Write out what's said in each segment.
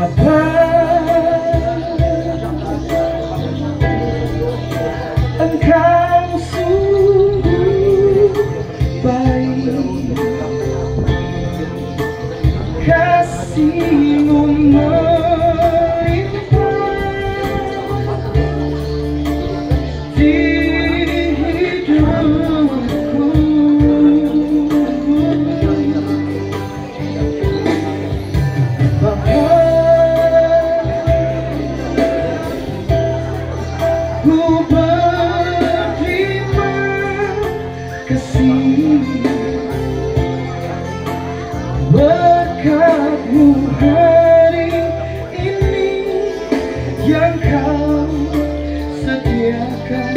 Bapa, Engkau sungguh baik, kasih-Mu melimpah di hidupku. Bapa, ku berterima kasih berkat-Mu hari ini yang Kau sediakan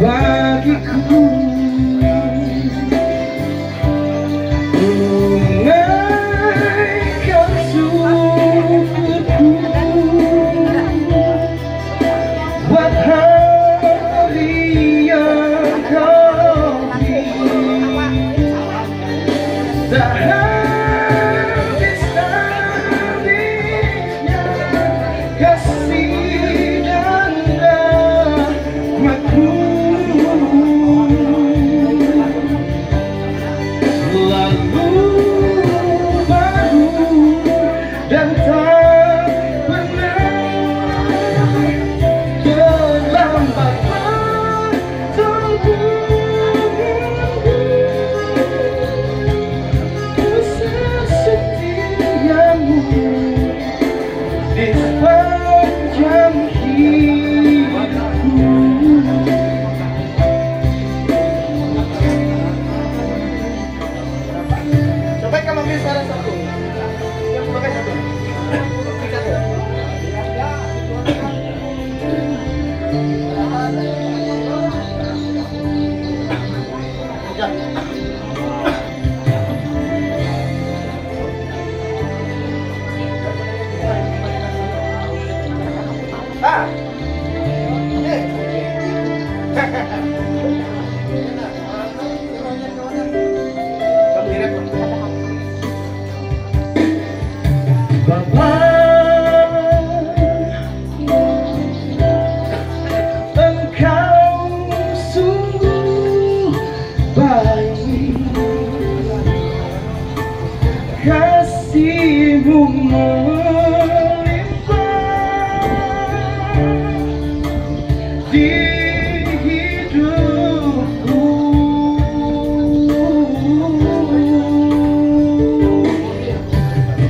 bagiku. Tunaikan syukurku buat hari yang Kau beri. Tak habis-habisnya kasih dan rahmat-Mu, selalu baru dan tak pernah terlambat bertemu. Kasih setiamu di sepanjang hidupku. Coba kamu ambil suara satu. Yang pakai satu. Kita tuh. Ya. Ah. Kamu direpot. Bapa, Engkau sungguh baik, kasih-Mu melimpah di hidupku.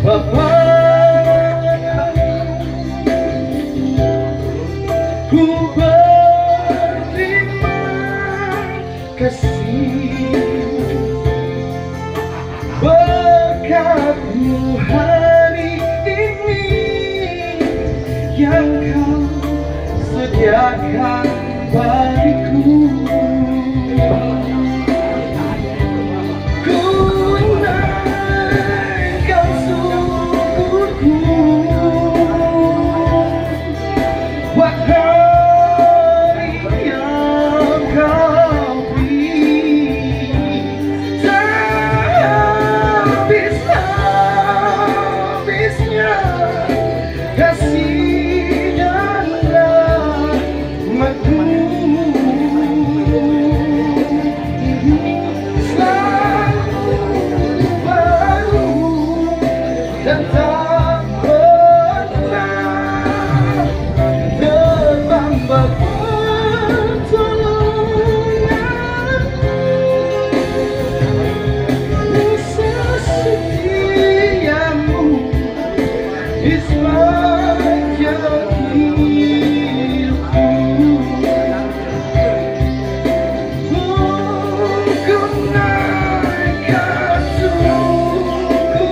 Bapa, ku berterima kasih berkat-Mu hari ini yang Kau sediakan bagiku. Ku naikkan syukurku buat hari yang Kau beri. Tak habis-habisnya kasih dan rahmat-Mu, selalu baru dan tak pernah terlambat pertolongan-Mu. Setiamu di sepanjang hidupku. Ku naikkan syukurku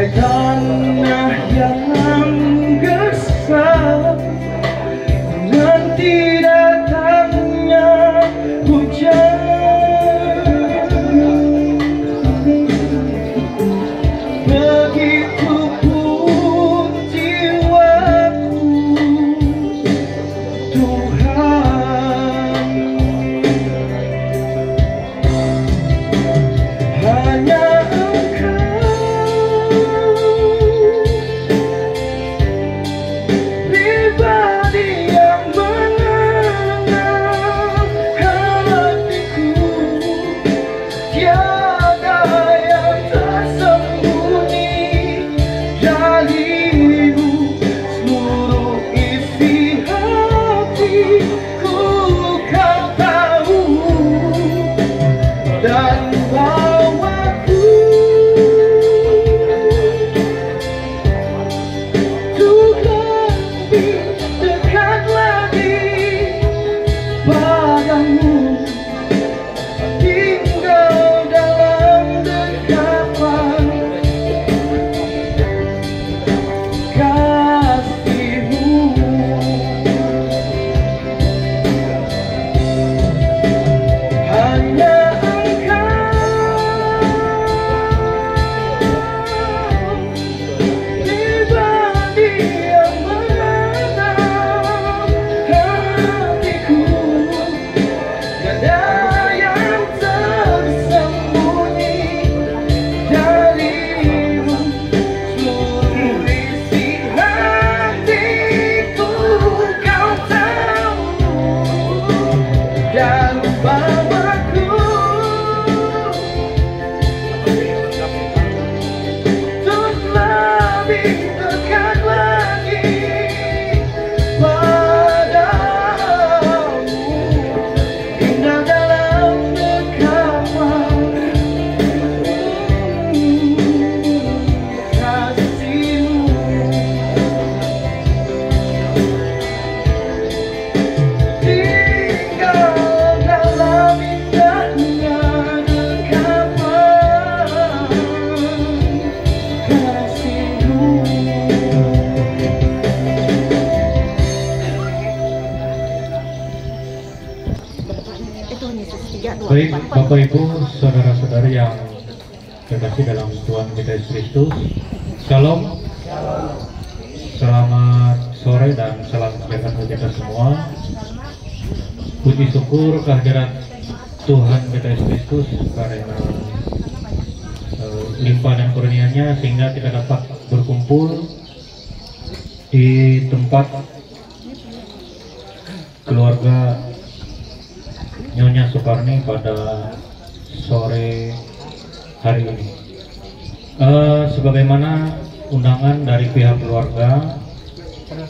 Tanah yang gersang nanti datangnya hujan, begitu pun Baik, Bapak Ibu, saudara-saudari yang terkasih dalam Tuhan kita Yesus Kristus, Shalom. Selamat sore dan salam sejahtera kita semua. Puji syukur kehadirat Tuhan kita Yesus Kristus karena limpah dan kurnia-Nya sehingga kita dapat berkumpul di tempat keluarga Nyonya Sukarni pada sore hari ini. Sebagaimana undangan dari pihak keluarga,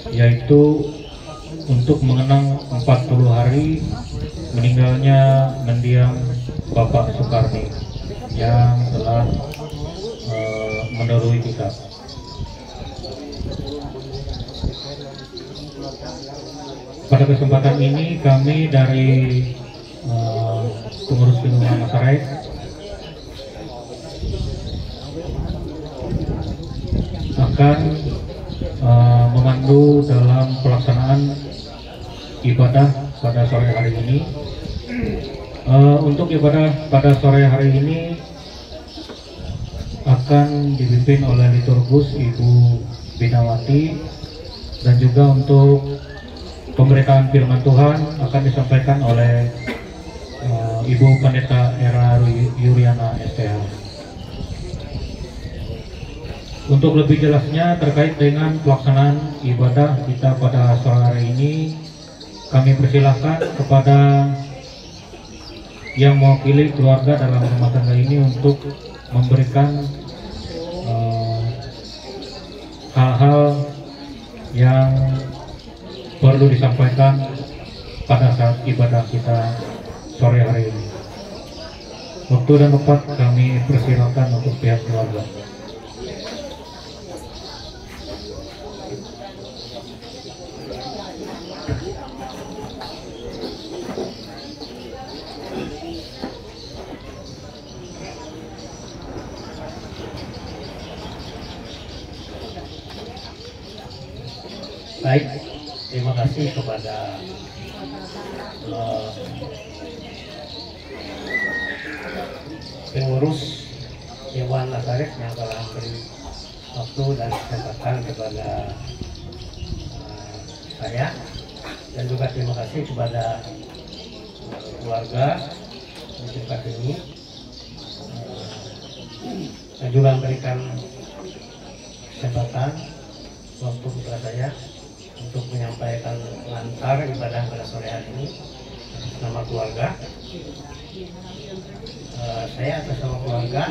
yaitu untuk mengenang 40 hari meninggalnya mendiang Bapak Sukarni yang telah mendahului kita. Pada kesempatan ini kami dari pengurus lingkungan masyarakat akan memandu dalam pelaksanaan ibadah pada sore hari ini. Untuk ibadah pada sore hari ini akan dipimpin oleh liturgus Ibu Binawati, dan juga untuk pemberitaan firman Tuhan akan disampaikan oleh Ibu Pendeta Era Yuriana STH. Untuk lebih jelasnya terkait dengan pelaksanaan ibadah kita pada sore hari ini, kami persilahkan kepada yang mewakili keluarga dalam rumah tangga ini untuk memberikan hal-hal yang perlu disampaikan pada saat ibadah kita sore hari ini. Waktu dan tempat kami persilakan untuk pihak keluarga. Baik, terima kasih kepada pengurus Dewan Nazaret yang telah memberi waktu dan kesempatan kepada saya, dan juga terima kasih kepada keluarga di tempat ini yang juga memberikan kesempatan waktu kepada saya untuk menyampaikan pengantar ibadah pada sore hari ini atas nama keluarga. Saya atas nama keluarga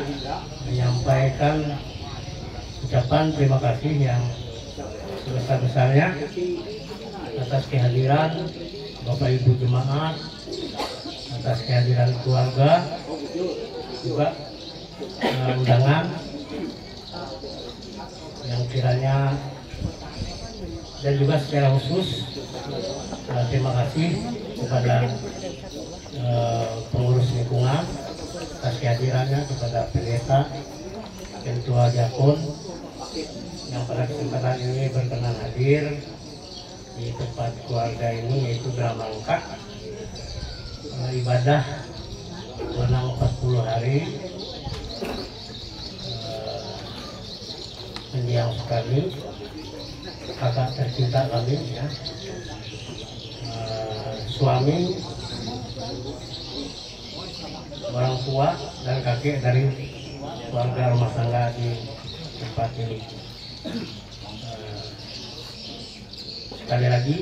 menyampaikan ucapan terima kasih yang sebesar-besarnya atas kehadiran Bapak Ibu jemaat, atas kehadiran keluarga, juga undangan yang kiranya, dan juga secara khusus terima kasih kepada pengurus lingkungan atas kehadirannya, kepada pendeta, ketua diakon yang pada kesempatan ini berkenan hadir di tempat keluarga ini, yaitu dalam rangka ibadah menang 40 hari mendiang Sukarni, kakak tercinta kami, ya, suami, orang tua dan kakek dari keluarga rumah tangga di tempat ini. Sekali lagi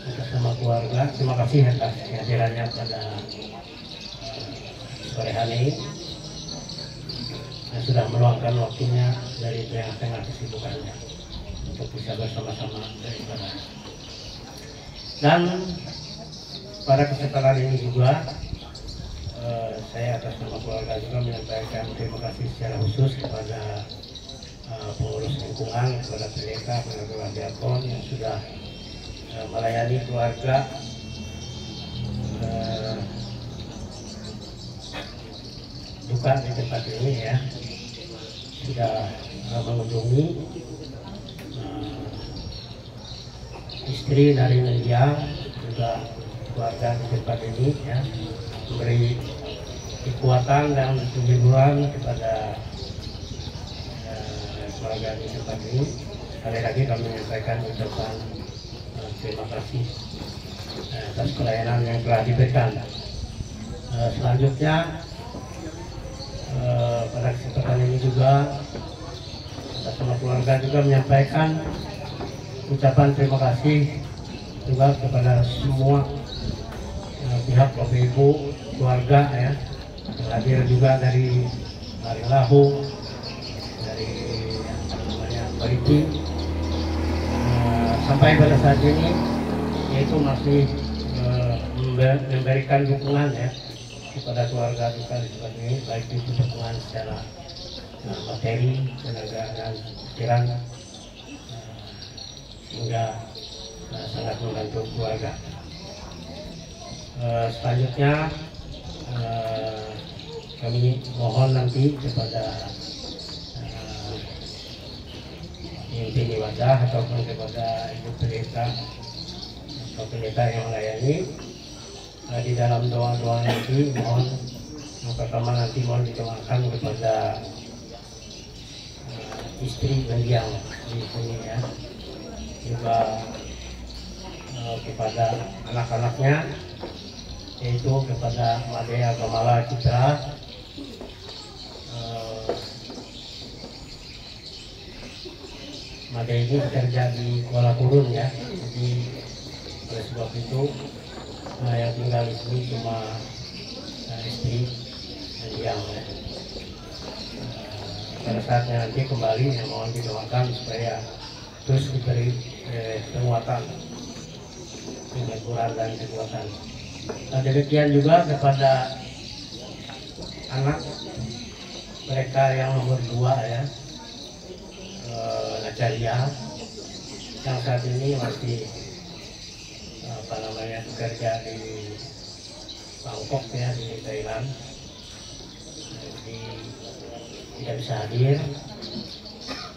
untuk semua keluarga, terima kasih atas kehadirannya pada sore hari ini, yang sudah meluangkan waktunya dari tengah-tengah kesibukannya untuk bisa bersama-sama beribadah. Dan pada kesempatan ini juga saya atas nama keluarga juga menyampaikan terima kasih secara khusus kepada pengurus lingkungan, kepada pendeta, kepada diakon yang sudah melayani keluarga duka di tempat ini, ya, sudah mengunjungi istri dari mendiang, juga keluarga di tempat ini ya, memberi kekuatan dan kehiburan kepada keluarga di tempat ini. Sekali lagi kami menyampaikan ucapan terima kasih atas pelayanan yang telah diberikan. Selanjutnya pada kesempatan ini juga atas nama keluarga juga menyampaikan ucapan terima kasih juga kepada semua pihak Bapak Ibu keluarga ya, yang hadir juga dari Maringlahu, dari Parigi, sampai pada saat ini yaitu masih memberikan dukungan ya kepada keluarga juga di tempat ini, baik itu dukungan secara materi, tenaga dan pikiran, sehingga sangat membantu keluarga. Selanjutnya kami mohon nanti kepada inti wadah ataupun kepada ibu pendeta atau pendeta yang melayani di dalam doa-doa nanti, mohon yang pertama nanti mohon didoakan kepada istri beliau di sini ya, juga kepada anak-anaknya, yaitu kepada Madea Gamala Citra, Made ini bekerja di Kuala Kurun ya, jadi oleh sebab itu yang tinggal di sini cuma istri dan dia ya. Pada saatnya nanti kembali yang mohon didoakan supaya terus diberi penguatan, kehiburan dan kekuatan. Nah, demikian juga kepada anak mereka yang nomor 2 ya, Nacaria, yang saat ini masih bekerja di Bangkok ya, di Thailand. Jadi tidak bisa hadir.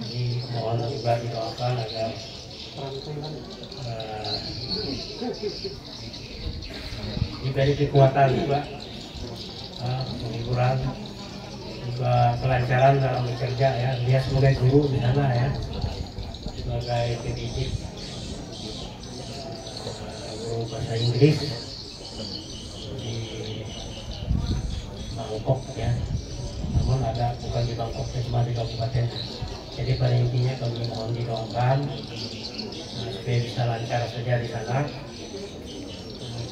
Jadi mohon juga didoakan agar diberi kekuatan juga, penghiburan, juga kelancaran dalam bekerja ya. Dia sebagai guru di sana ya, sebagai pendidik, guru bahasa Inggris di Bangkok ya. Namun ada bukan di Bangkok, cuma di kabupaten. Jadi pada intinya kami mohon didoakan supaya bisa lancar saja di sana.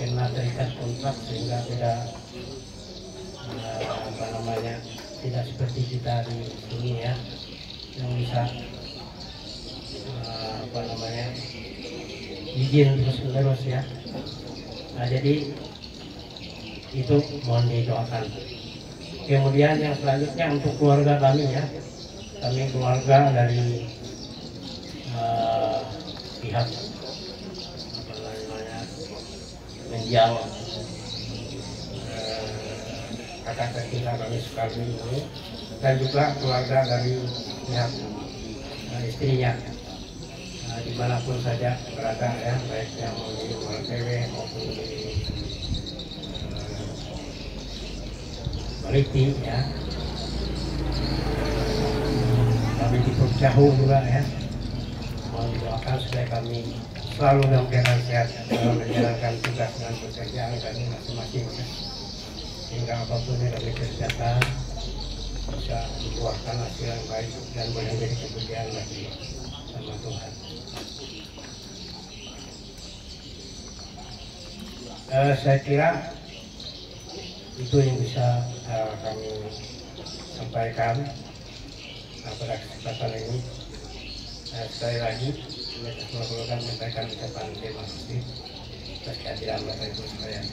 Karena terikat kontrak sehingga tidak tidak seperti kita di sini ya, yang bisa izin terus-menerus ya. Nah, jadi itu mohon didoakan. Kemudian yang selanjutnya untuk keluarga kami ya, kami keluarga dari pihak mendiang kakak tercinta kami sekali ini, dan juga keluarga dari pihak istrinya, dimanapun saja berada ya, baik yang di luar TV maupun di Maliti ya, kami di jauh juga ya. Mohon didoakan supaya kami selalu dalam keadaan sehat dalam menjalankan tugas dan pekerjaan kami masing-masing ya. Sehingga apapun yang kami kerjakan bisa membuahkan hasil yang baik dan boleh menjadi kemuliaan bagi sama Tuhan. Saya kira itu yang bisa kami sampaikan pada kesempatan ini. Sekali lagi saya perlukan menyampaikan ucapan terima kasih atas kehadiran Bapak Ibu sekalian.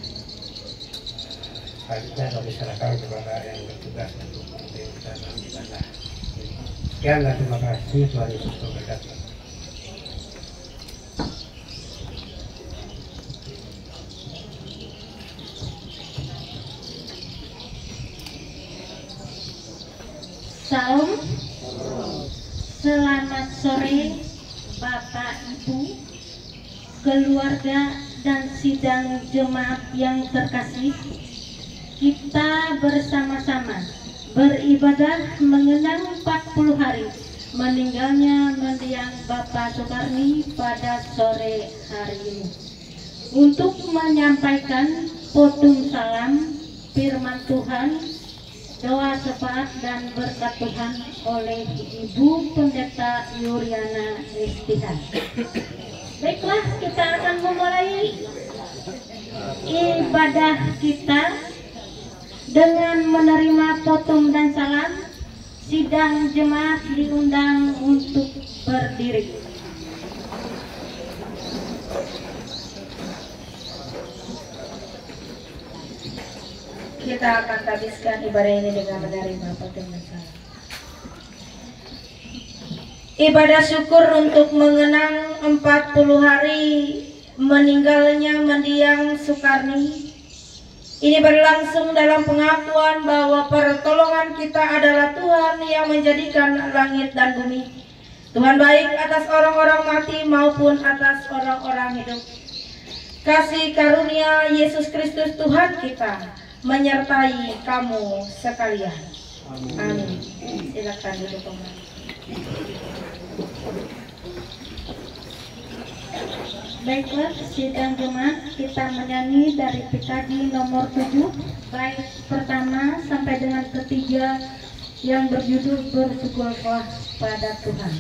Selanjutnya kami serahkan kepada yang bertugas untuk menerima kita dalam ibadah. Sekian dan terima kasih. Tuhan Yesus memberkati. Salam, selamat sore Bapak Ibu, keluarga dan sidang jemaat yang terkasih, kita bersama-sama beribadah mengenang 40 hari meninggalnya mendiang Bapak Soekarni pada sore hari ini. Untuk menyampaikan potum salam, firman Tuhan, doa syafaat dan berkat Tuhan oleh Ibu Pendeta Yuliana Estihan. Baiklah, kita akan memulai ibadah kita dengan menerima potum dan salam. Sidang jemaat diundang untuk berdiri. Kita akan habiskan ibadah ini dengan menerima potum dan salam. Ibadah syukur untuk mengenang 40 hari meninggalnya mendiang Soekarni. Ini berlangsung dalam pengakuan bahwa pertolongan kita adalah Tuhan yang menjadikan langit dan bumi. Tuhan baik atas orang-orang mati maupun atas orang-orang hidup. Kasih karunia Yesus Kristus Tuhan kita menyertai kamu sekalian. Amin. Silakan duduk kembali. Baiklah, sidang jemaat, kita menyanyi dari PKJ nomor 7, bait pertama sampai dengan ketiga yang berjudul Bersyukurlah pada Tuhan.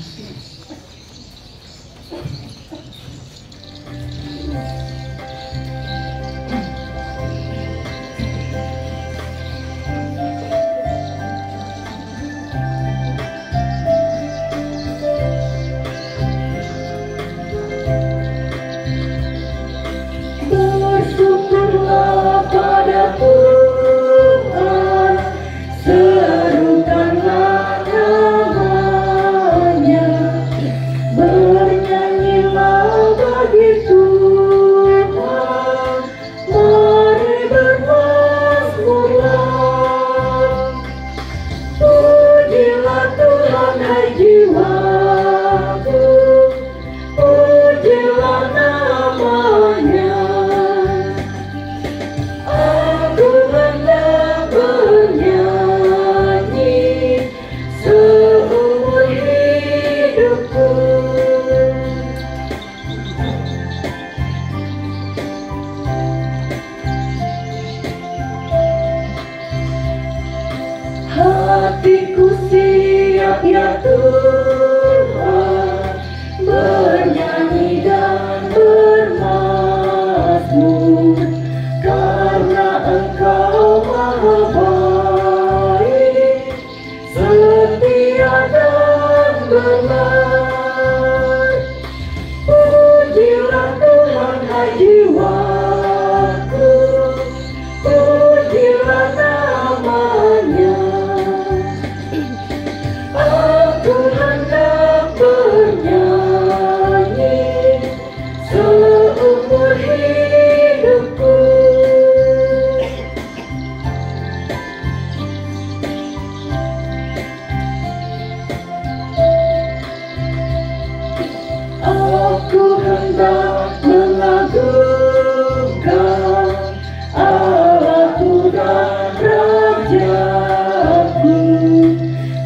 Hatiku siap ya Tuhan, bernyanyi dan bermazmur, karena Engkau Maha baik, setia dan benar. Pujilah Tuhan hai jiwaku, pujilah namanya. Aku hendak bernyanyi seumur hidupku. Aku hendak mengagungkan Allahku dan Rajaku,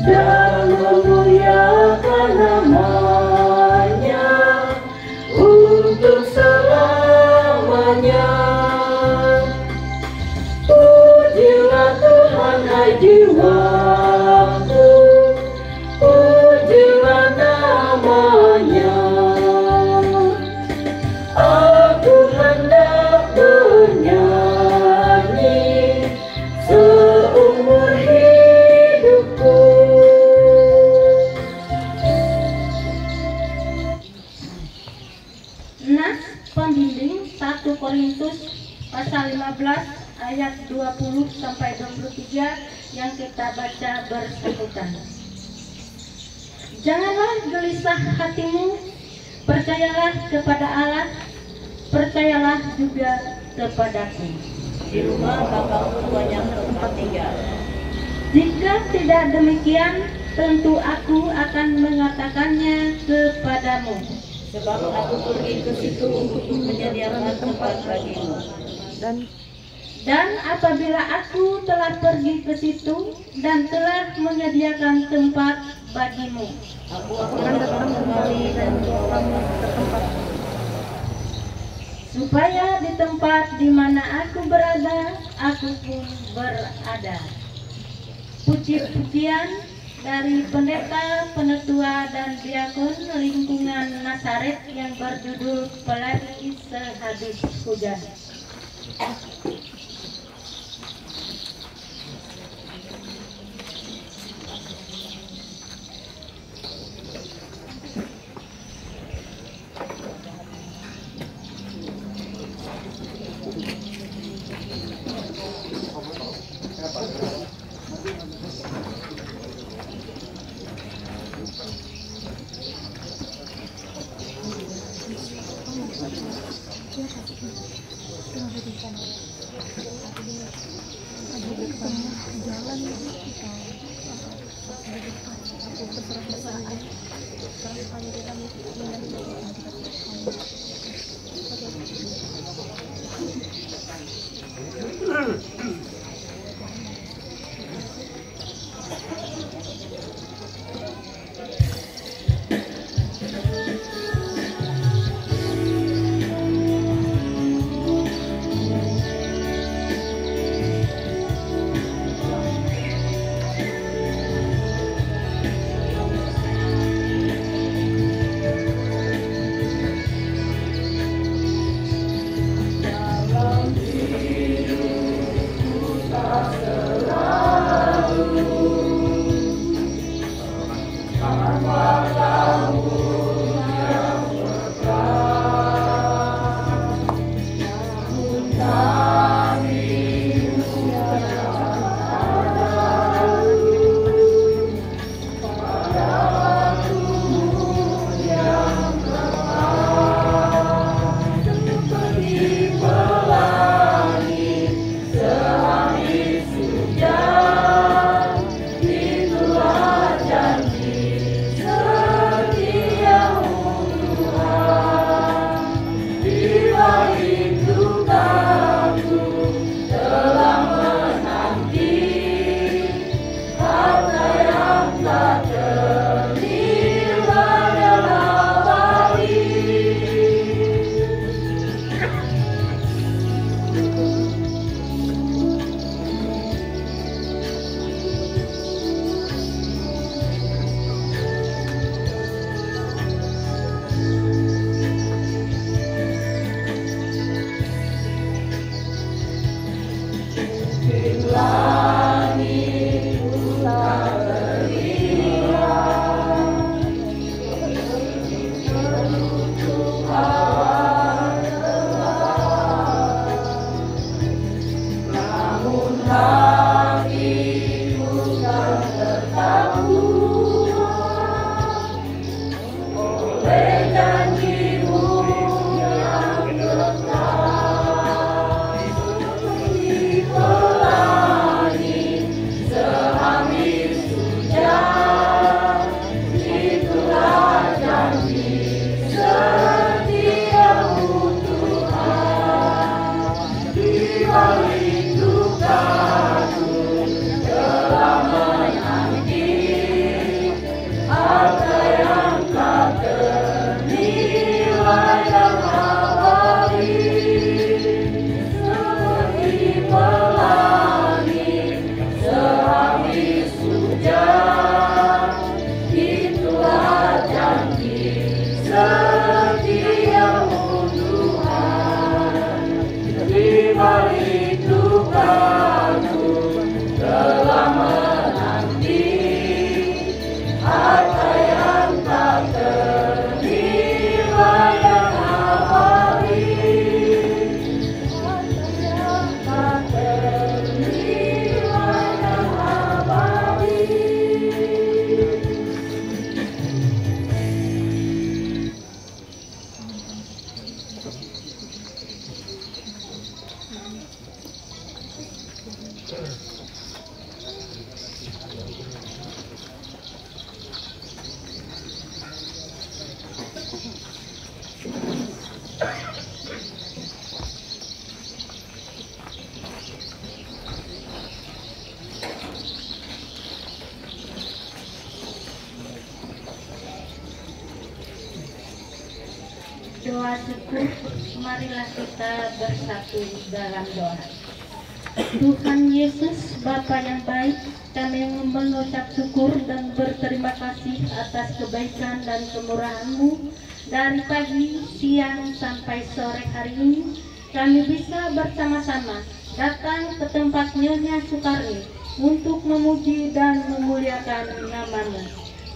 dan memuliakan namanya untuk selamanya. Pujilah Tuhan hai jiwaku, pujilah namanya. Aku hendak bernyanyi seumur hidupku. Nas pembimbing 1 Korintus pasal 15 ayat 20 sampai 23 yang kita baca bersangkutan. Janganlah gelisah hatimu, percayalah kepada Allah, percayalah juga kepadaku. Di rumah Bapakku banyak tempat tinggal. Jika tidak demikian, tentu aku akan mengatakannya kepadamu. Sebab aku pergi ke situ untuk menyediakan tempat bagimu. Dan apabila aku telah pergi ke situ dan telah menyediakan tempat bagimu, Aku akan datang kembali dan membawa kamu ke tempat supaya di tempat di mana aku berada, aku pun berada. Puji-pujian dari pendeta, penetua, dan diakon lingkungan Nazaret yang berjudul Pelari Sehabis Hujan. doa syukur, marilah kita bersatu dalam doa. Tuhan Yesus, Bapa yang baik, kami mengucap syukur dan berterima kasih atas kebaikan dan kemurahan-Mu. Dari pagi, siang, sampai sore hari ini, kami bisa bersama-sama datang ke tempat Nyonya Sukarni untuk memuji dan memuliakan nama-Mu.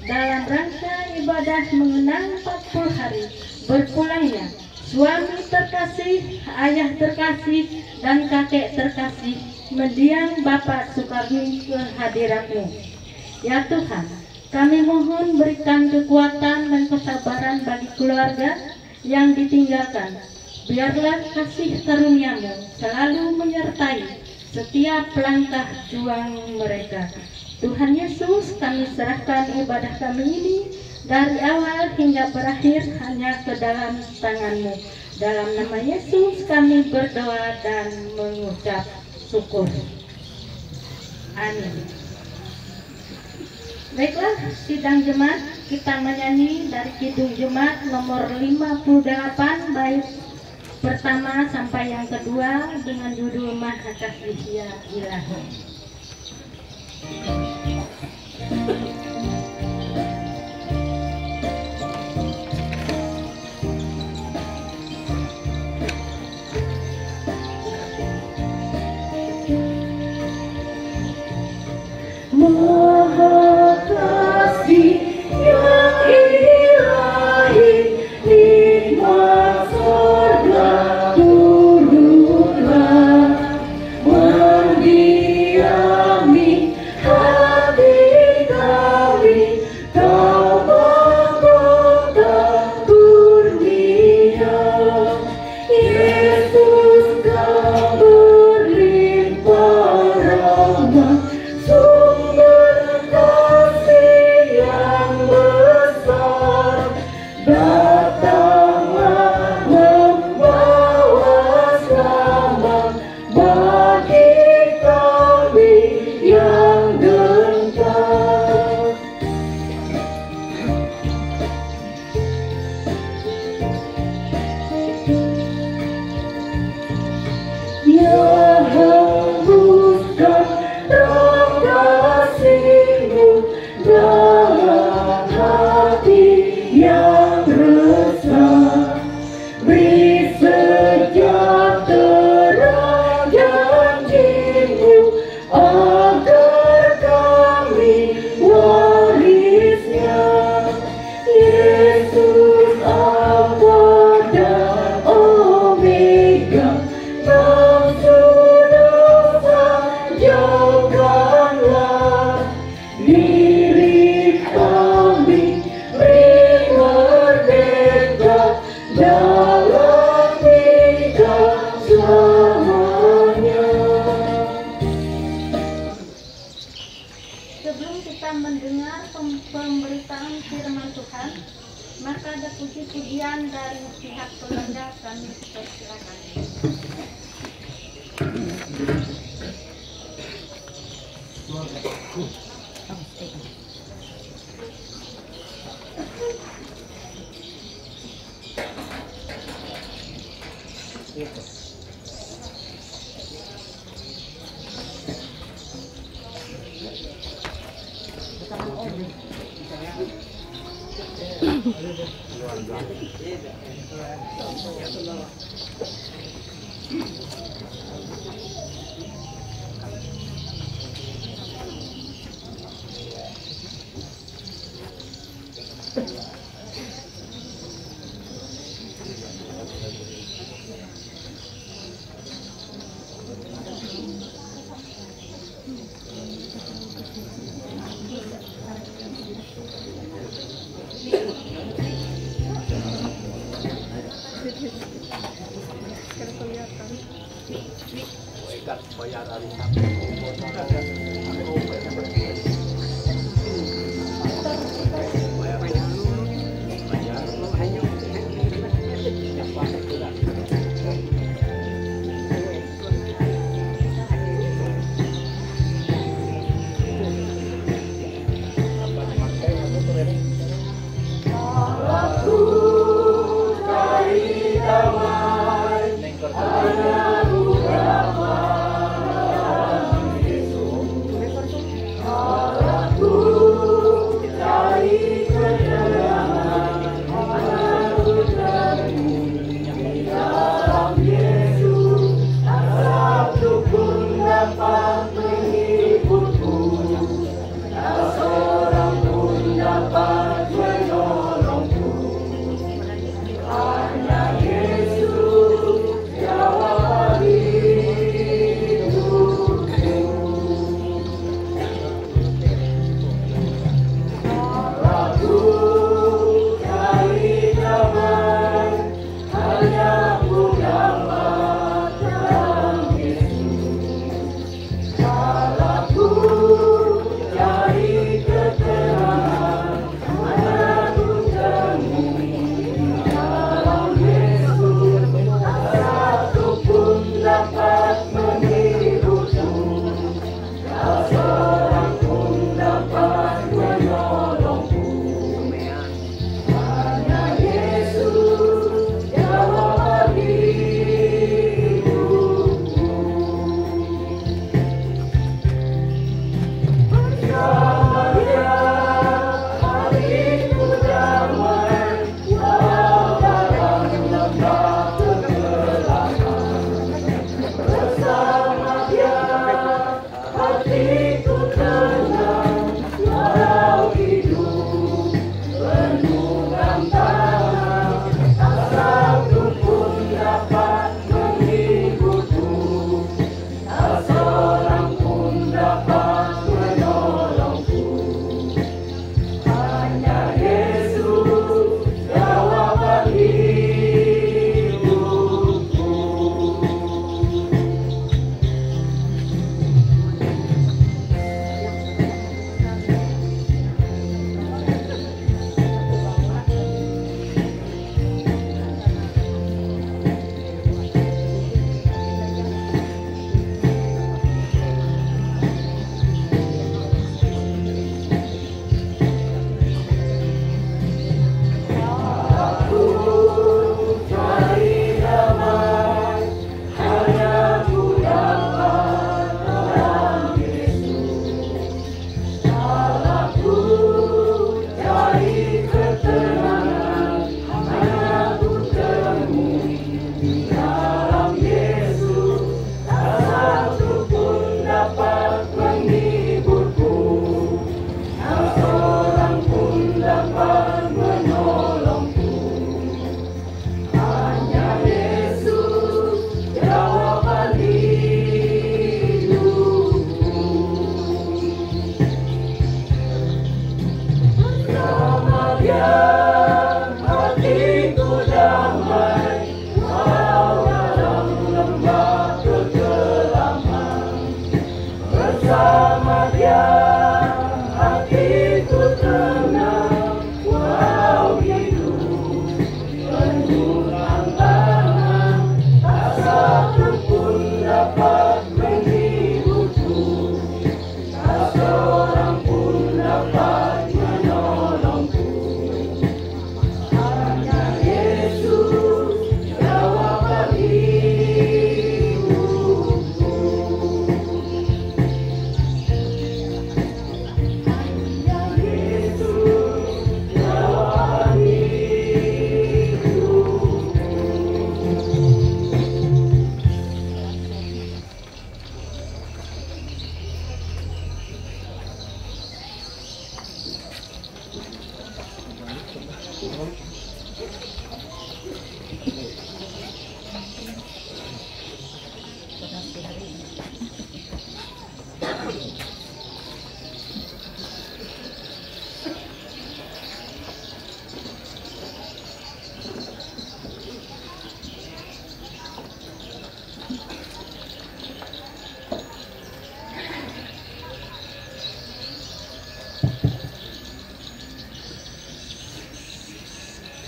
Dalam rangka ibadah mengenang 40 hari berpulangnya suami terkasih, ayah terkasih, dan kakek terkasih mendiang Bapak Sukarni ke hadirat-Mu. Ya Tuhan, kami mohon berikan kekuatan dan kesabaran bagi keluarga yang ditinggalkan. Biarlah kasih karunia-Mu selalu menyertai setiap langkah juang mereka. Tuhan Yesus, kami serahkan ibadah kami ini dari awal hingga berakhir hanya ke dalam tangan-Mu. Dalam nama Yesus kami berdoa dan mengucap syukur. Amin. Baiklah, sidang jemaat, kita menyanyi dari Kidung Jemaat nomor 58 bait pertama sampai yang kedua dengan judul Maha Kasih Ya Ilahi. Maha Kasih yang ilahi, nikmat surga turunlah mendiami hati kami, Kau mahkota kurnia. Yesus, Kau berlimpah rahmat, sumber kasih yang besar, datanglah membawa selamat bagi kami yang gentar. Ya hembuskan kasih-Mu dalam hati yang resah, beri sejahtera janji-Mu agar kami warisnya. Yesus, Alfa dan Omega, nafsu dosa jauhkanlah diri kami, beri merdeka dalam hidup selamanya. Sebelum kita mendengar pemberitaan firman Tuhan, maka ada puji-pujian dari pihak keluarga, kami persilakan. Aku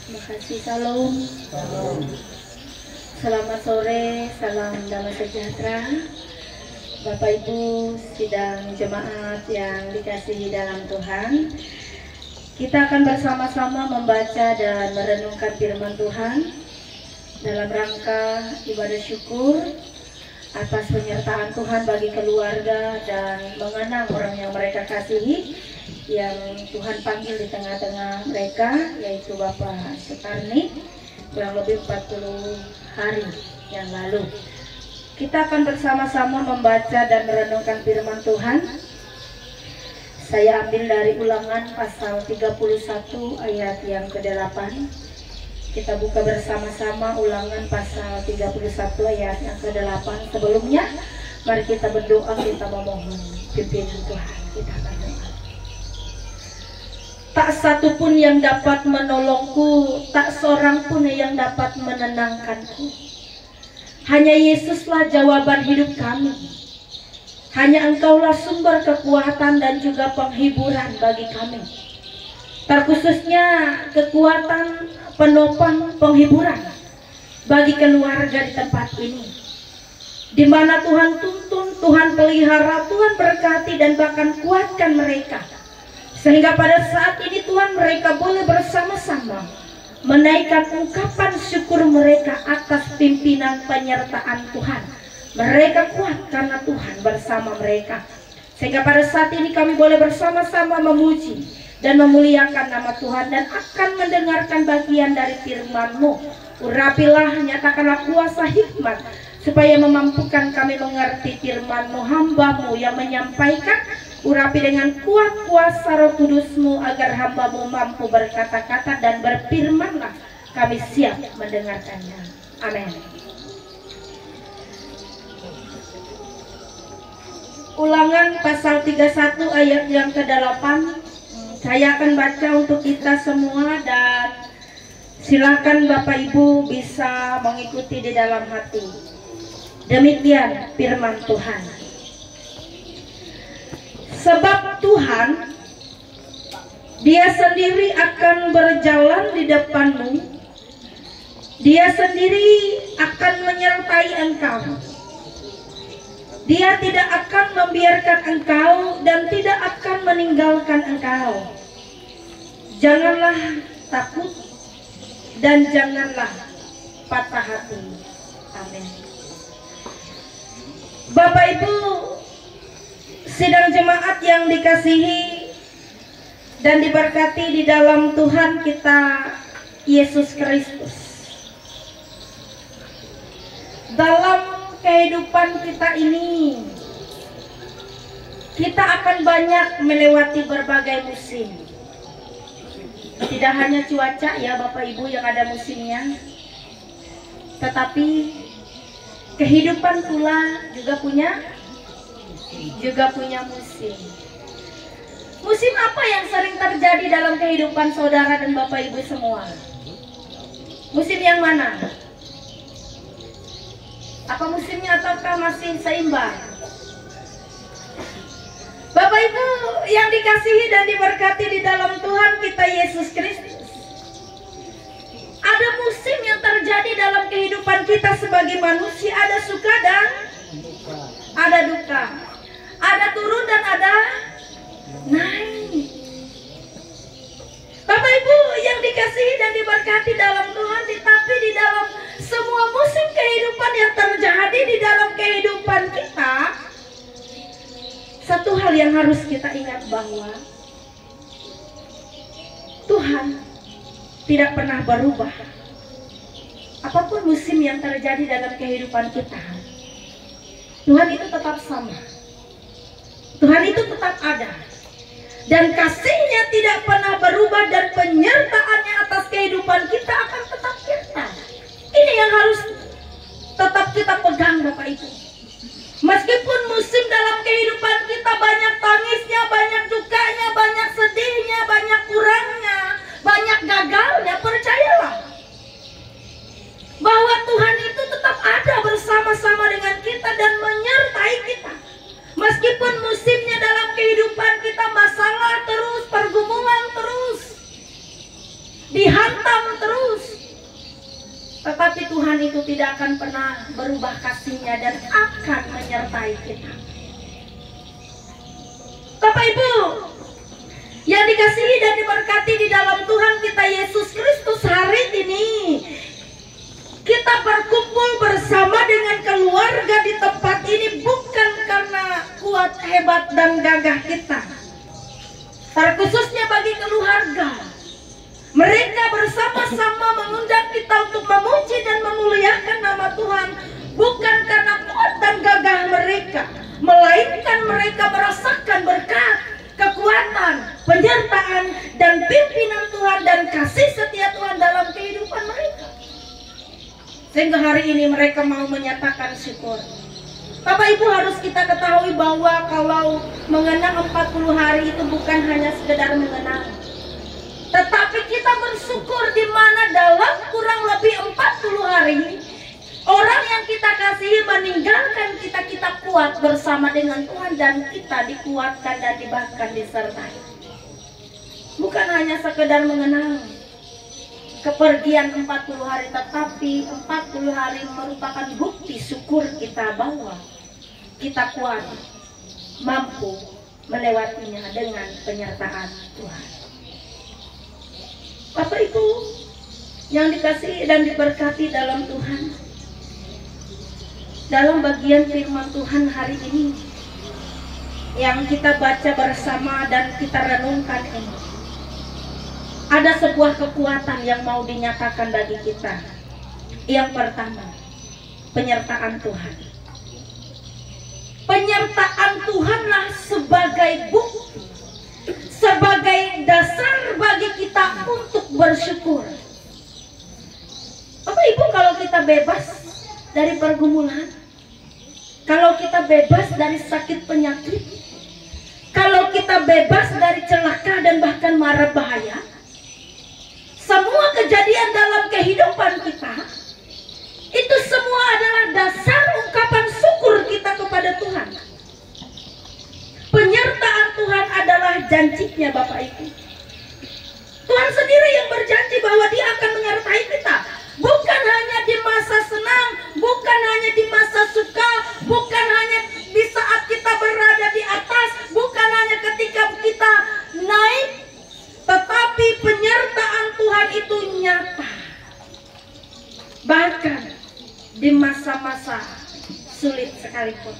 Terima kasih, salam. Selamat sore, salam damai sejahtera. Bapak Ibu sidang jemaat yang dikasihi dalam Tuhan, kita akan bersama-sama membaca dan merenungkan firman Tuhan dalam rangka ibadah syukur atas penyertaan Tuhan bagi keluarga dan mengenang orang yang mereka kasihi yang Tuhan panggil di tengah-tengah mereka, yaitu Bapak Sukarni, kurang lebih 40 hari yang lalu. Kita akan bersama-sama membaca dan merenungkan firman Tuhan. Saya ambil dari Ulangan pasal 31 ayat yang ke-8. Kita buka bersama-sama Ulangan pasal 31 ayat yang ke-8. Sebelumnya, mari kita berdoa, kita memohon pimpinan Tuhan. Kita akan doa. Tak satu pun yang dapat menolongku, tak seorang pun yang dapat menenangkanku. Hanya Yesuslah jawaban hidup kami. Hanya Engkaulah sumber kekuatan dan juga penghiburan bagi kami. Terkhususnya kekuatan, penopang, penghiburan bagi keluarga di tempat ini. Di mana Tuhan tuntun, Tuhan pelihara, Tuhan berkati dan bahkan kuatkan mereka. Sehingga pada saat ini Tuhan mereka boleh bersama-sama menaikkan ungkapan syukur mereka atas pimpinan penyertaan Tuhan. Mereka kuat karena Tuhan bersama mereka. Sehingga pada saat ini kami boleh bersama-sama memuji dan memuliakan nama Tuhan dan akan mendengarkan bagian dari firman-Mu. Urapilah, nyatakanlah kuasa hikmat supaya memampukan kami mengerti firman-Mu, hamba-Mu yang menyampaikan. Urapi dengan kuat kuasa Roh Kudus-Mu agar hamba-Mu mampu berkata-kata dan berfirmanlah, kami siap mendengarkannya. Amin. Ulangan pasal 31 ayat yang ke-8. Saya akan baca untuk kita semua dan silakan Bapak Ibu bisa mengikuti di dalam hati. Demikian firman Tuhan. Sebab Tuhan, Dia sendiri akan berjalan di depan-Mu. Dia sendiri akan menyertai engkau. Dia tidak akan membiarkan engkau dan tidak akan meninggalkan engkau. Janganlah takut dan janganlah patah hati. Amin. Bapak Ibu sidang jemaat yang dikasihi dan diberkati di dalam Tuhan kita Yesus Kristus. Dalam kehidupan kita ini, kita akan banyak melewati berbagai musim. Tidak hanya cuaca ya Bapak Ibu yang ada musimnya, tetapi kehidupan pula juga punya musim. Musim apa yang sering terjadi dalam kehidupan saudara dan Bapak Ibu semua? Musim yang mana? Apa musimnya ataukah masih seimbang? Bapak Ibu yang dikasihi dan diberkati di dalam Tuhan kita Yesus Kristus, ada musim yang terjadi dalam kehidupan kita sebagai manusia. Ada suka dan ada duka, ada turun dan ada naik. Bapak Ibu yang dikasihi dan diberkati dalam Tuhan, tetapi di dalam semua musim kehidupan yang terjadi di dalam kehidupan kita, satu hal yang harus kita ingat bahwa Tuhan tidak pernah berubah. Apapun musim yang terjadi dalam kehidupan kita, Tuhan itu tetap sama. Tuhan itu tetap ada. dan kasih-Nya tidak pernah berubah, dan penyertaan-Nya atas kehidupan kita akan tetap nyata. Ini yang harus tetap kita pegang Bapak Ibu. Meskipun musim dalam kehidupan kita banyak tangisnya, banyak dukanya, banyak sedihnya, banyak kurangnya, banyak gagalnya, percayalah bahwa Tuhan itu tetap ada bersama-sama dengan kita dan menyertai kita. Meskipun musimnya dalam kehidupan kita masalah terus, pergumulan terus, dihantam terus, tetapi Tuhan itu tidak akan pernah berubah kasih-Nya dan akan menyertai kita. Bapak Ibu yang dikasihi dan diberkati di dalam Tuhan kita Yesus Kristus, hari ini kita berkumpul bersama dengan keluarga di tempat ini bukan karena kuat, hebat, dan gagah kita. Terkhususnya bagi keluarga, mereka bersama-sama mengundang kita untuk memuji dan memuliakan nama Tuhan, bukan karena kuat dan gagah mereka, melainkan mereka merasakan berkat, kekuatan, penyertaan, dan pimpinan Tuhan dan kasih setia Tuhan dalam kehidupan mereka. Sehingga hari ini mereka mau menyatakan syukur. Bapak Ibu, harus kita ketahui bahwa kalau mengenang 40 hari itu bukan hanya sekedar mengenang, tetapi kita bersyukur di mana dalam kurang lebih 40 hari orang yang kita kasihi meninggalkan kita, kita kuat bersama dengan Tuhan dan kita dikuatkan dan bahkan disertai. Bukan hanya sekedar mengenang kepergian 40 hari, tetapi 40 hari merupakan bukti syukur kita bahwa kita kuat, mampu melewatinya dengan penyertaan Tuhan. Bapak Ibu yang dikasihi dan diberkati dalam Tuhan, dalam bagian firman Tuhan hari ini yang kita baca bersama dan kita renungkan ini, ada sebuah kekuatan yang mau dinyatakan bagi kita. Yang pertama, penyertaan Tuhan. Penyertaan Tuhanlah sebagai bukti, sebagai dasar bagi kita untuk bersyukur. Bapak Ibu, kalau kita bebas dari pergumulan, kalau kita bebas dari sakit penyakit, kalau kita bebas dari celaka dan bahkan mara bahaya, semua kejadian dalam kehidupan kita itu semua adalah dasar ungkapan syukur kita kepada Tuhan. Penyertaan Tuhan adalah janjinya Bapak Ibu. Tuhan sendiri yang berjanji bahwa Dia akan menyertai kita, bukan hanya di masa senang, bukan hanya di masa suka, bukan hanya di saat kita berada di atas, bukan hanya ketika kita naik, tetapi penyertaan Tuhan itu nyata. Bahkan di masa-masa sulit sekalipun.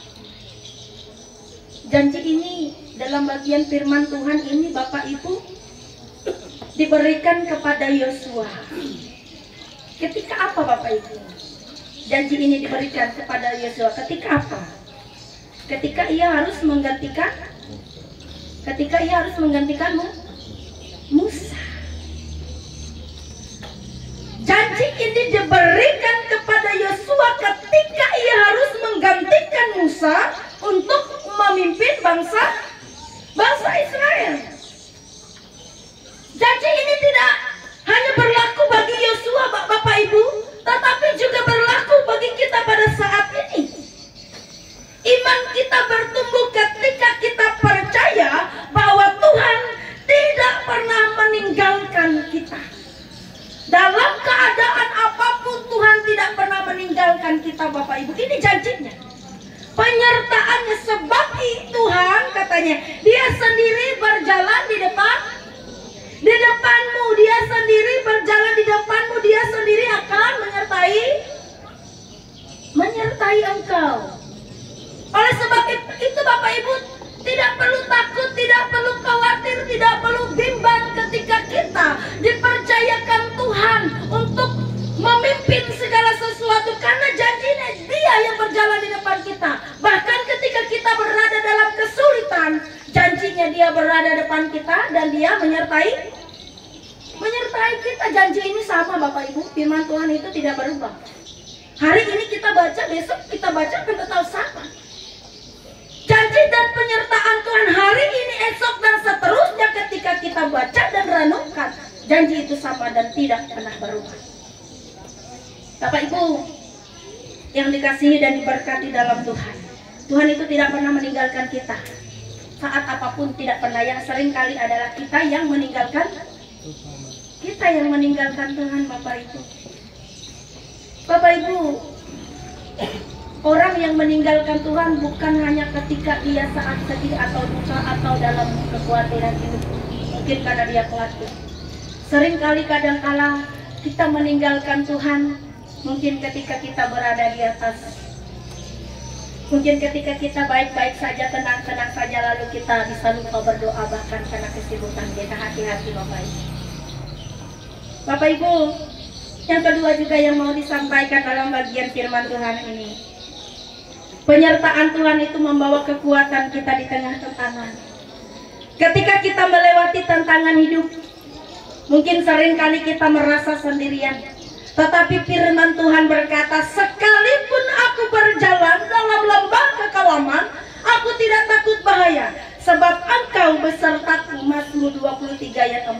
Janji ini dalam bagian firman Tuhan ini Bapak Ibu diberikan kepada Yosua. Ketika apa Bapak Ibu? Janji ini diberikan kepada Yosua ketika apa? Ketika ia harus menggantikan Musa. Janji ini diberikan kepada Yosua ketika ia harus menggantikan Musa untuk memimpin bangsa Israel. Janji ini tidak hanya berlaku bagi Yosua Bapak Ibu, tetapi juga berlaku bagi kita pada saat ini. Iman kita bertumbuh ketika kita percaya bahwa Tuhan tidak pernah meninggalkan kita. Dalam keadaan apapun Tuhan tidak pernah meninggalkan kita Bapak Ibu. Ini janjinya, penyertaannya, sebab Tuhan katanya Dia sendiri berjalan di depanmu, Dia sendiri berjalan di depanmu, Dia sendiri akan menyertai engkau. Oleh sebab itu Bapak Ibu tidak perlu takut, tidak perlu khawatir, tidak perlu bimbang ketika kita dipercayakan Tuhan untuk memimpin segala sesuatu, karena janjinya Dia yang berjalan di depan kita. Bahkan ketika kita berada dalam kesulitan, janji janjinya dia berada depan kita dan dia menyertai kita. Janji ini sama Bapak Ibu, firman Tuhan itu tidak berubah. Hari ini kita baca, besok kita baca akan tetap sama. Janji dan penyertaan Tuhan hari ini, esok dan seterusnya ketika kita baca dan renungkan, janji itu sama dan tidak pernah berubah. Bapak Ibu yang dikasihi dan diberkati dalam Tuhan, Tuhan itu tidak pernah meninggalkan kita. Saat apapun tidak pernah, yang sering kali adalah kita yang meninggalkan Tuhan, Bapak Ibu. Bapak Ibu, orang yang meninggalkan Tuhan bukan hanya ketika dia saat sedih atau duka atau dalam kekhawatiran hidup, mungkin karena dia khawatir. Sering kali kadangkala kita meninggalkan Tuhan, mungkin ketika kita berada di atas, mungkin ketika kita baik-baik saja, tenang-tenang saja, lalu kita bisa lupa berdoa bahkan karena kesibukan kita. Hati-hati Bapak Ibu. Bapak Ibu, yang kedua juga yang mau disampaikan dalam bagian firman Tuhan ini, penyertaan Tuhan itu membawa kekuatan kita di tengah tantangan. Ketika kita melewati tantangan hidup, mungkin sering kali kita merasa sendirian. Tetapi firman Tuhan berkata, sekalipun aku berjalan dalam lembah kekelaman, aku tidak takut bahaya, sebab Engkau besertaku. Mazmur 23 ayat 4.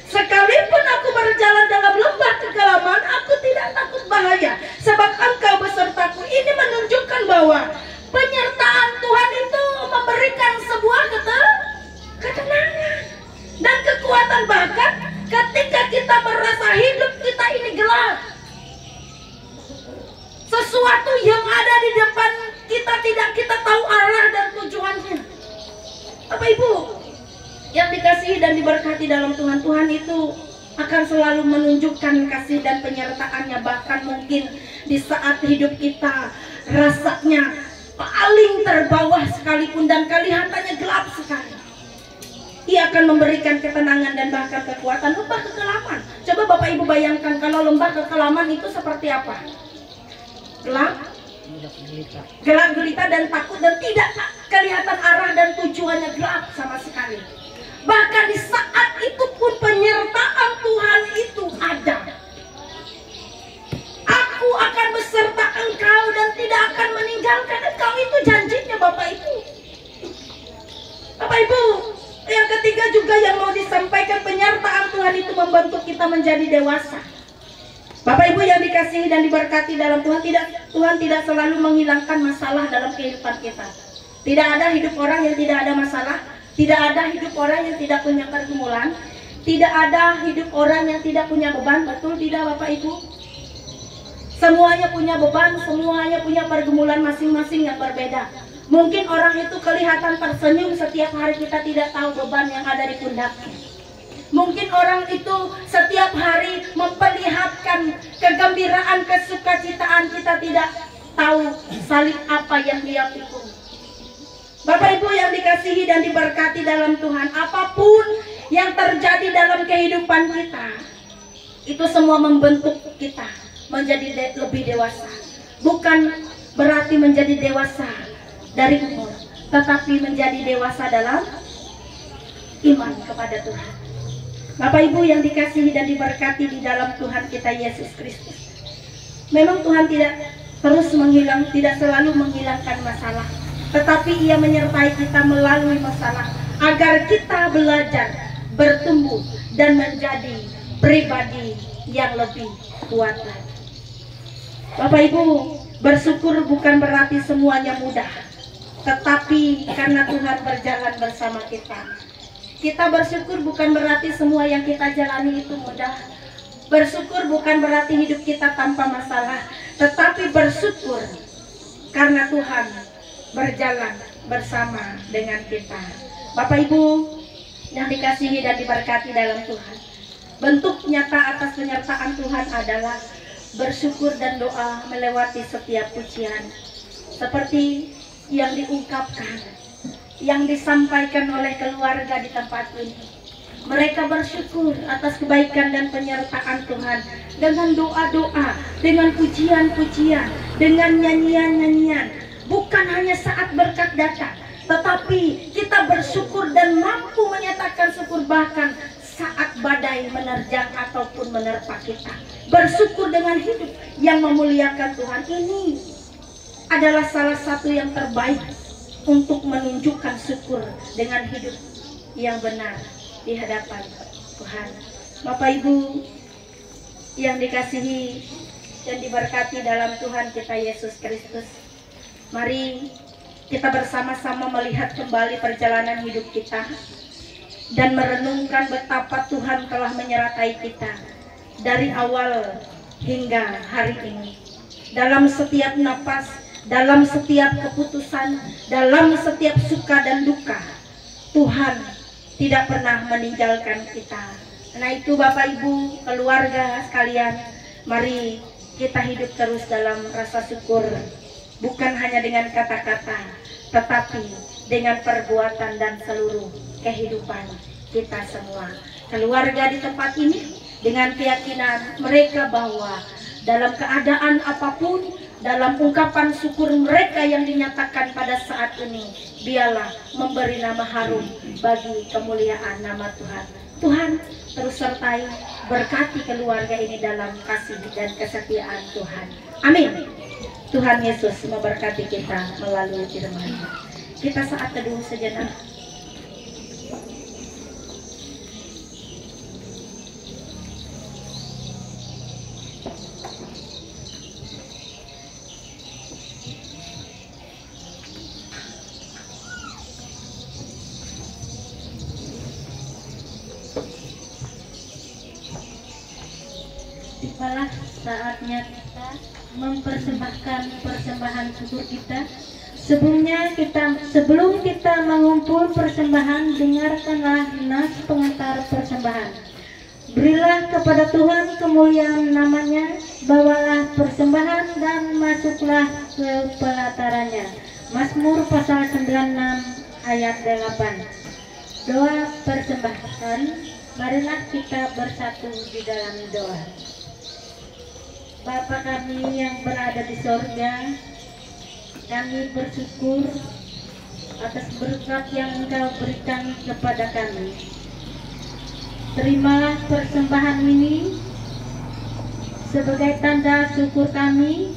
Sekalipun aku berjalan dalam lembah kekelaman, aku tidak takut bahaya, sebab Engkau besertaku. Ini menunjukkan bahwa penyertaan Tuhan itu memberikan sebuah ketenangan dan kekuatan. Bahkan ketika kita merasa hidup kita ini gelap, sesuatu yang ada di depan kita tidak kita tahu arah dan tujuannya. Bapak Ibu yang dikasihi dan diberkati dalam Tuhan, Tuhan itu akan selalu menunjukkan kasih dan penyertaannya. Bahkan mungkin di saat hidup kita rasanya paling terbawah sekalipun dan kelihatannya gelap sekali, Ia akan memberikan ketenangan dan bahkan kekuatan. Lembah kekelaman, coba Bapak Ibu bayangkan kalau lembah kekelaman itu seperti apa? Gelap gelita dan takut dan tidak kelihatan arah dan tujuannya, gelap sama sekali. Bahkan di saat itu pun penyertaan Tuhan itu ada. Aku akan beserta engkau dan tidak akan meninggalkan engkau, itu janjinya Bapak Ibu. Bapak Ibu, yang ketiga juga yang mau disampaikan, penyertaan Tuhan itu membentuk kita menjadi dewasa. Bapak Ibu yang dikasihi dan diberkati dalam Tuhan, Tuhan tidak selalu menghilangkan masalah dalam kehidupan kita. Tidak ada hidup orang yang tidak ada masalah. Tidak ada hidup orang yang tidak punya pergumulan. Tidak ada hidup orang yang tidak punya beban. Betul tidak Bapak Ibu? Semuanya punya beban, semuanya punya pergumulan masing-masing yang berbeda. Mungkin orang itu kelihatan tersenyum setiap hari, kita tidak tahu beban yang ada di pundaknya. Mungkin orang itu setiap hari memperlihatkan kegembiraan, kesukacitaan, kita tidak tahu salib apa yang dia pikul. Bapak Ibu yang dikasihi dan diberkati dalam Tuhan, apapun yang terjadi dalam kehidupan kita, itu semua membentuk kita menjadi lebih dewasa. Bukan berarti menjadi dewasa dari umur, tetapi menjadi dewasa dalam iman kepada Tuhan. Bapak Ibu yang dikasihi dan diberkati di dalam Tuhan kita Yesus Kristus, memang Tuhan tidak selalu menghilangkan masalah, tetapi Ia menyertai kita melalui masalah agar kita belajar, bertumbuh dan menjadi pribadi yang lebih kuat lagi. Bapak Ibu, bersyukur bukan berarti semuanya mudah, tetapi karena Tuhan berjalan bersama kita. Kita bersyukur bukan berarti semua yang kita jalani itu mudah. Bersyukur bukan berarti hidup kita tanpa masalah, tetapi bersyukur karena Tuhan berjalan bersama dengan kita. Bapak Ibu yang dikasihi dan diberkati dalam Tuhan, bentuk nyata atas penyertaan Tuhan adalah bersyukur dan doa melewati setiap ujian, seperti yang diungkapkan, yang disampaikan oleh keluarga di tempat ini. Mereka bersyukur atas kebaikan dan penyertaan Tuhan dengan doa-doa, dengan pujian-pujian, dengan nyanyian-nyanyian. Bukan hanya saat berkat datang, tetapi kita kita bersyukur dan mampu menyatakan syukur bahkan saat badai menerjang ataupun menerpa kita. Bersyukur dengan hidup yang memuliakan Tuhan ini adalah salah satu yang terbaik untuk menunjukkan syukur dengan hidup yang benar di hadapan Tuhan. Bapak Ibu yang dikasihi dan diberkati dalam Tuhan kita Yesus Kristus, mari kita bersama-sama melihat kembali perjalanan hidup kita dan merenungkan betapa Tuhan telah menyertai kita dari awal hingga hari ini. Dalam setiap napas, dalam setiap keputusan, dalam setiap suka dan duka, Tuhan tidak pernah meninggalkan kita. Karena itu Bapak Ibu, keluarga sekalian, mari kita hidup terus dalam rasa syukur, bukan hanya dengan kata-kata, tetapi dengan perbuatan dan seluruh kehidupan kita semua. Keluarga di tempat ini dengan keyakinan mereka bahwa dalam keadaan apapun, dalam ungkapan syukur mereka yang dinyatakan pada saat ini, biarlah memberi nama harum bagi kemuliaan nama Tuhan. Tuhan terus sertai, berkati keluarga ini dalam kasih dan kesetiaan Tuhan. Amin. Tuhan Yesus memberkati kita melalui firman-Nya. Kita saat teduh sejenak. Tibalah saatnya kita mempersembahkan persembahan syukur kita. Sebelum kita mengumpul persembahan, dengarkanlah nas pengantar persembahan. Berilah kepada Tuhan kemuliaan namanya, bawalah persembahan dan masuklah ke pelatarannya. Mazmur pasal 96 ayat 8. Doa persembahan, marilah kita bersatu di dalam doa. Bapa kami yang berada di sorga, kami bersyukur atas berkat yang Engkau berikan kepada kami. Terimalah persembahan ini sebagai tanda syukur kami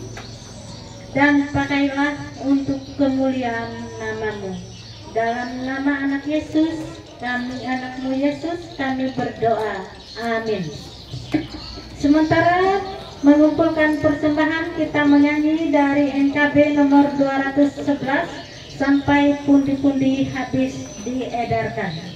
dan pakailah untuk kemuliaan nama-Mu. Dalam nama anak Yesus, kami anak-Mu Yesus, kami berdoa. Amin. Sementara mengumpulkan persembahan, kita menyanyi dari NKB nomor 211 sampai pundi-pundi habis diedarkan.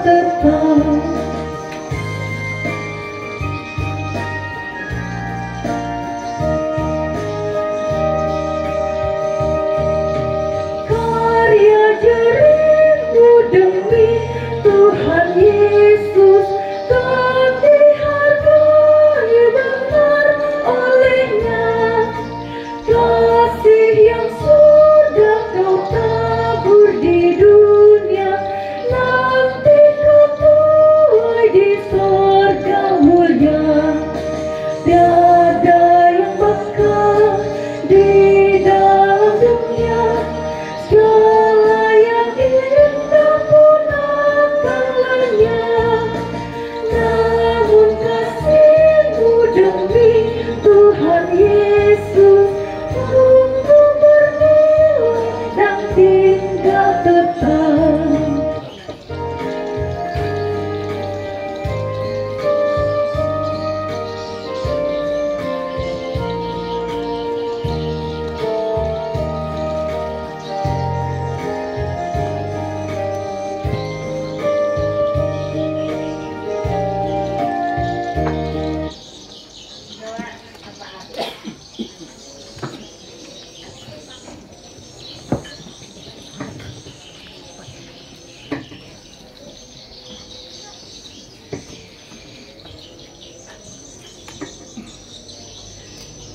tetap. Karya jarimu demi Tuhan Yesus tak dihargai benar olehnya. Kasih yang sudah kau tabur di dunia, nanti kau tuai di sorga mulia. Tiada yang bakal di dalam dunia, segala yang indah pun akan lenyap. Namun kasih-Mu demi Tuhan Yesus sungguh bernilai dan tinggal tetap.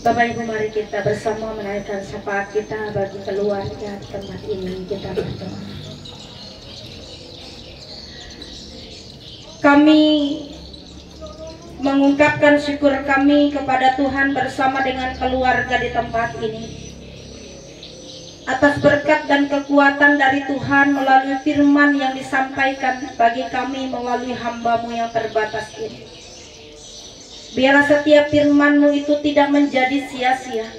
Bapak Ibu, mari kita bersama menaikkan syafaat kita bagi keluarga tempat ini. Kita berdoa. Kami mengungkapkan syukur kami kepada Tuhan bersama dengan keluarga di tempat ini atas berkat dan kekuatan dari Tuhan melalui firman yang disampaikan bagi kami melalui hamba-Mu yang terbatas ini. Biarlah setiap firman-Mu itu tidak menjadi sia-sia,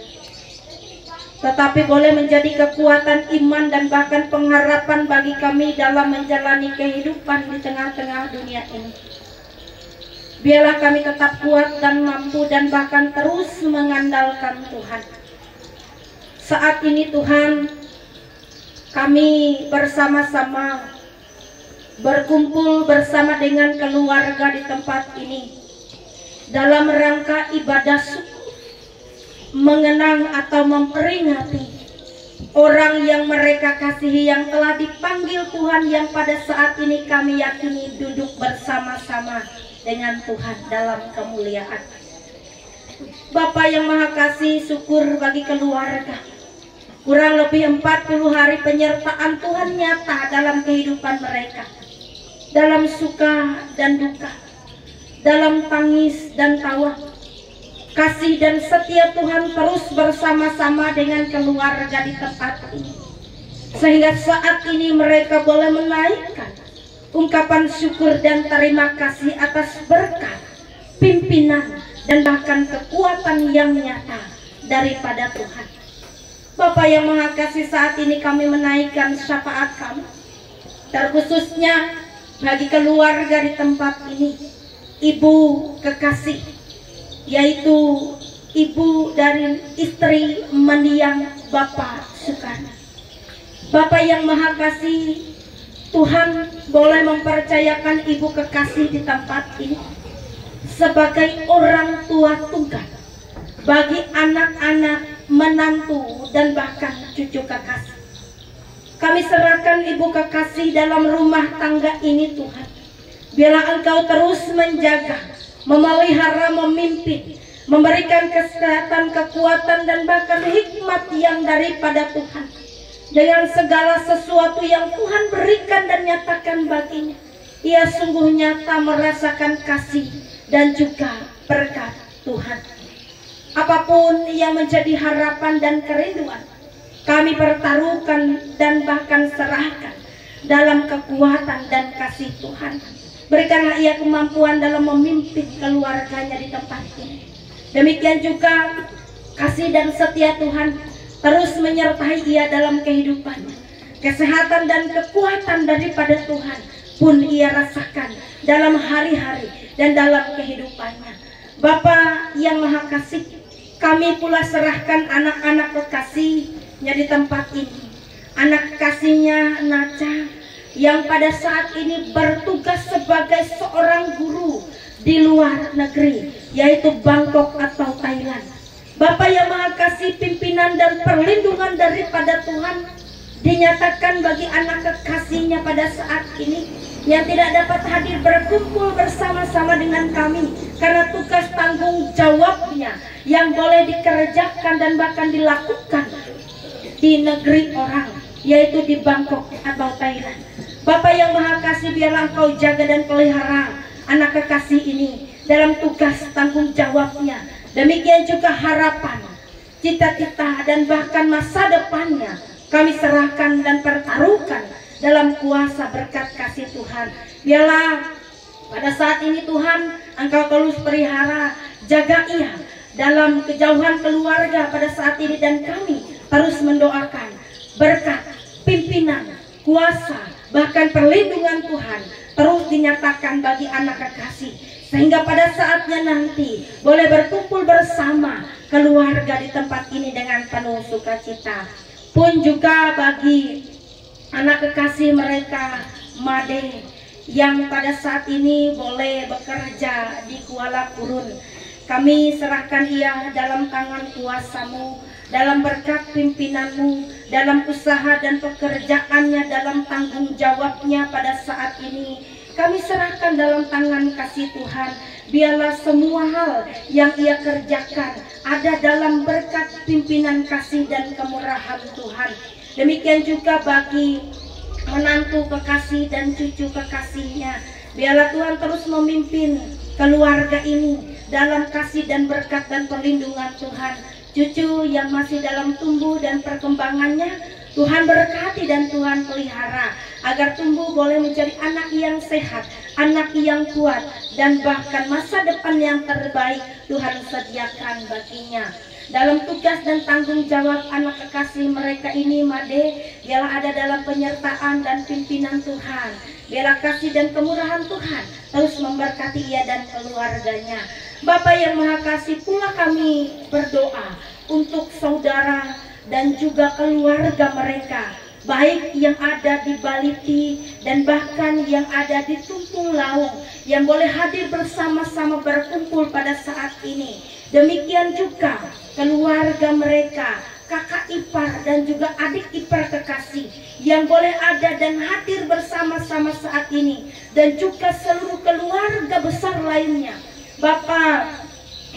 tetapi boleh menjadi kekuatan iman dan bahkan pengharapan bagi kami dalam menjalani kehidupan di tengah-tengah dunia ini. Biarlah kami tetap kuat dan mampu dan bahkan terus mengandalkan Tuhan. Saat ini Tuhan, kami bersama-sama berkumpul bersama dengan keluarga di tempat ini dalam rangka ibadah syukur, mengenang atau memperingati orang yang mereka kasihi yang telah dipanggil Tuhan, yang pada saat ini kami yakini duduk bersama-sama dengan Tuhan dalam kemuliaan. Bapa yang Maha Kasih, syukur bagi keluarga. Kurang lebih 40 hari penyertaan Tuhan nyata dalam kehidupan mereka, dalam suka dan duka, dalam tangis dan tawa. Kasih dan setia Tuhan terus bersama-sama dengan keluarga di tempat ini, sehingga saat ini mereka boleh menaikkan ungkapan syukur dan terima kasih atas berkat, pimpinan, dan bahkan kekuatan yang nyata daripada Tuhan. Bapa yang Maha Kasih, saat ini kami menaikkan syafaat kami, terkhususnya bagi keluarga di tempat ini, ibu kekasih, yaitu ibu dari istri mendiang Bapak Soekarno. Bapak yang Maha Kasih, Tuhan boleh mempercayakan ibu kekasih di tempat ini sebagai orang tua tunggal bagi anak-anak, menantu, dan bahkan cucu kekasih. Kami serahkan ibu kekasih dalam rumah tangga ini Tuhan. Biarlah Engkau terus menjaga, memelihara, memimpin, memberikan kesehatan, kekuatan, dan bahkan hikmat yang daripada Tuhan. Dengan segala sesuatu yang Tuhan berikan dan nyatakan baginya, ia sungguh nyata merasakan kasih dan juga berkat Tuhan. Apapun yang menjadi harapan dan kerinduan, kami pertaruhkan dan bahkan serahkan dalam kekuatan dan kasih Tuhan. Berikanlah ia kemampuan dalam memimpin keluarganya di tempat ini. Demikian juga kasih dan setia Tuhan terus menyertai ia dalam kehidupannya. Kesehatan dan kekuatan daripada Tuhan pun ia rasakan dalam hari-hari dan dalam kehidupannya. Bapa yang Maha Kasih, kami pula serahkan anak-anak kekasihnya di tempat ini. Anak kasihnya Naca yang pada saat ini bertugas sebagai seorang guru di luar negeri, yaitu Bangkok atau Thailand. Bapak yang Maha Kasih, pimpinan dan perlindungan daripada Tuhan dinyatakan bagi anak kekasihnya pada saat ini yang tidak dapat hadir berkumpul bersama-sama dengan kami karena tugas tanggung jawabnya yang boleh dikerjakan dan bahkan dilakukan di negeri orang, yaitu di Bangkok atau Thailand. Bapak yang Maha Kasih, biarlah Engkau jaga dan pelihara anak kekasih ini dalam tugas tanggung jawabnya. Demikian juga harapan, cita-cita dan bahkan masa depannya kami serahkan dan pertaruhkan dalam kuasa berkat kasih Tuhan. Biarlah pada saat ini Tuhan, Engkau terus pelihara, jaga ia dalam kejauhan keluarga pada saat ini, dan kami terus mendoakan berkat, pimpinan, kuasa, bahkan perlindungan Tuhan terus dinyatakan bagi anak kekasih, sehingga pada saatnya nanti boleh berkumpul bersama keluarga di tempat ini dengan penuh sukacita. Pun juga bagi anak kekasih mereka Made yang pada saat ini boleh bekerja di Kuala Kurun, kami serahkan ia dalam tangan kuasa-Mu, dalam berkat pimpinan-Mu, dalam usaha dan pekerjaannya, dalam tanggung jawabnya pada saat ini kami serahkan dalam tangan kasih Tuhan. Biarlah semua hal yang ia kerjakan ada dalam berkat pimpinan kasih dan kemurahan Tuhan. Demikian juga bagi menantu kekasih dan cucu kekasihnya, biarlah Tuhan terus memimpin keluarga ini dalam kasih dan berkat dan perlindungan Tuhan. Cucu yang masih dalam tumbuh dan perkembangannya, Tuhan berkati dan Tuhan pelihara agar tumbuh boleh menjadi anak yang sehat, anak yang kuat, dan bahkan masa depan yang terbaik Tuhan sediakan baginya. Dalam tugas dan tanggung jawab anak kekasih mereka ini Made, biarlah ada dalam penyertaan dan pimpinan Tuhan. Biarlah kasih dan kemurahan Tuhan terus memberkati ia dan keluarganya. Bapak yang Maha Kasih, pula kami berdoa untuk saudara dan juga keluarga mereka, baik yang ada di Baliti dan bahkan yang ada di Tumpung Laung, yang boleh hadir bersama-sama berkumpul pada saat ini. Demikian juga keluarga mereka, kakak ipar dan juga adik ipar kekasih yang boleh ada dan hadir bersama-sama saat ini, dan juga seluruh keluarga besar lainnya. Bapak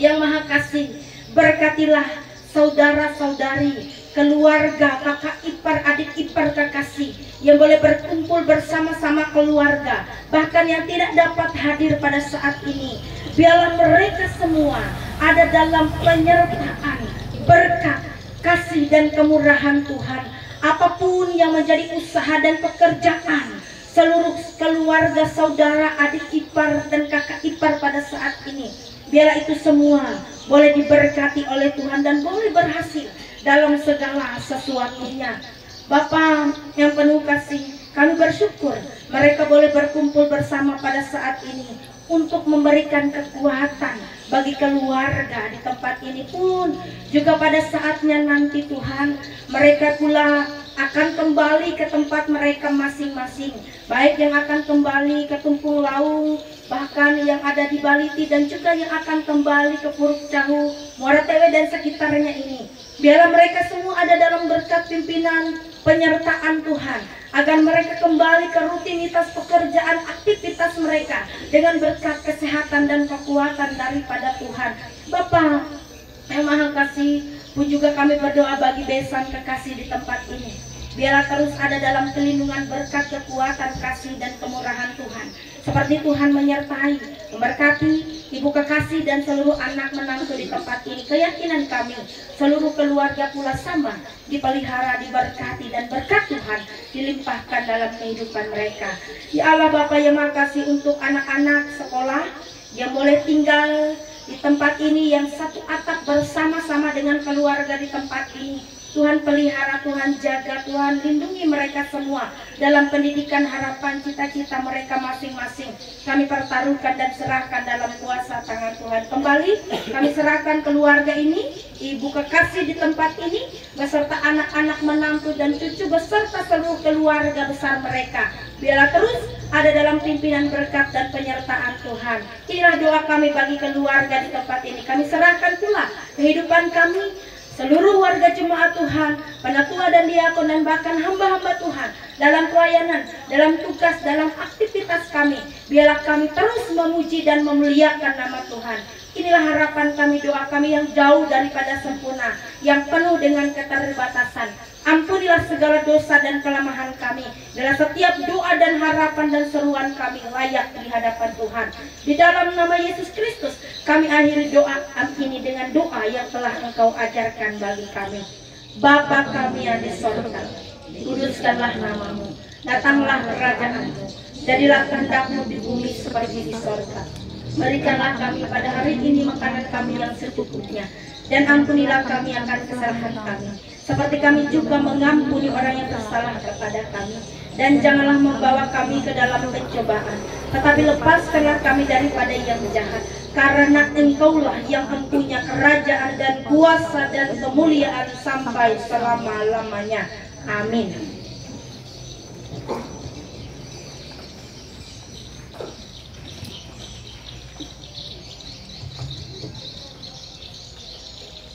yang Maha Kasih, berkatilah saudara-saudari, keluarga, kakak ipar, adik ipar kekasih yang boleh berkumpul bersama-sama keluarga, bahkan yang tidak dapat hadir pada saat ini. Biarlah mereka semua ada dalam penyertaan berkat, kasih dan kemurahan Tuhan. Apapun yang menjadi usaha dan pekerjaan seluruh keluarga, saudara, adik ipar dan kakak ipar pada saat ini, biarlah itu semua boleh diberkati oleh Tuhan dan boleh berhasil dalam segala sesuatunya. Bapak yang penuh kasih, kami bersyukur mereka boleh berkumpul bersama pada saat ini untuk memberikan kekuatan bagi keluarga di tempat ini, pun juga pada saatnya nanti Tuhan mereka pula akan kembali ke tempat mereka masing-masing, baik yang akan kembali ke Tumpung Laung, bahkan yang ada di Baliti, dan juga yang akan kembali ke Puruk Cahu, Muara Tewe dan sekitarnya ini. Biarlah mereka semua ada dalam berkat pimpinan penyertaan Tuhan, agar mereka kembali ke rutinitas pekerjaan, aktivitas mereka dengan berkat kesehatan dan kekuatan daripada Tuhan. Bapa yang Maha Kasih, pun juga kami berdoa bagi besan kekasih di tempat ini. Biarlah terus ada dalam pelindungan berkat, kekuatan, kasih dan kemurahan Tuhan. Seperti Tuhan menyertai, memberkati ibu kekasih dan seluruh anak menantu di tempat ini. Keyakinan kami, seluruh keluarga pula sama, dipelihara, diberkati, dan berkat Tuhan dilimpahkan dalam kehidupan mereka. Ya Allah Bapa yang Maha Kasih, untuk anak-anak sekolah yang boleh tinggal di tempat ini, yang satu atap bersama-sama dengan keluarga di tempat ini, Tuhan pelihara, Tuhan jaga, Tuhan lindungi mereka semua dalam pendidikan, harapan, cita-cita mereka masing-masing. Kami pertaruhkan dan serahkan dalam kuasa tangan Tuhan. Kembali kami serahkan keluarga ini, ibu kekasih di tempat ini, beserta anak-anak menantu dan cucu, beserta seluruh keluarga besar mereka. Biarlah terus ada dalam pimpinan berkat dan penyertaan Tuhan. Inilah doa kami bagi keluarga di tempat ini. Kami serahkan pula kehidupan kami, seluruh warga jemaat Tuhan, penatua dan diakon dan bahkan hamba-hamba Tuhan dalam pelayanan, dalam tugas, dalam aktivitas kami. Biarlah kami terus memuji dan memuliakan nama Tuhan. Inilah harapan kami, doa kami yang jauh daripada sempurna, yang penuh dengan keterbatasan. Ampunilah segala dosa dan kelemahan kami. Dalam setiap doa dan harapan dan seruan kami layak di hadapan Tuhan. Di dalam nama Yesus Kristus, kami akhiri doa ini dengan doa yang telah Engkau ajarkan bagi kami. Bapa kami yang di sorga, kuduskanlah namamu, datanglah kerajaan-Mu, jadilah kehendak-Mu di bumi seperti di sorga. Berikanlah kami pada hari ini makanan kami yang secukupnya, dan ampunilah kami akan kesalahan kami, seperti kami juga mengampuni orang yang bersalah kepada kami. Dan janganlah membawa kami ke dalam pencobaan, tetapi lepaskanlah kami daripada yang jahat. Karena Engkaulah yang mempunyai kerajaan dan kuasa dan kemuliaan sampai selama-lamanya. Amin.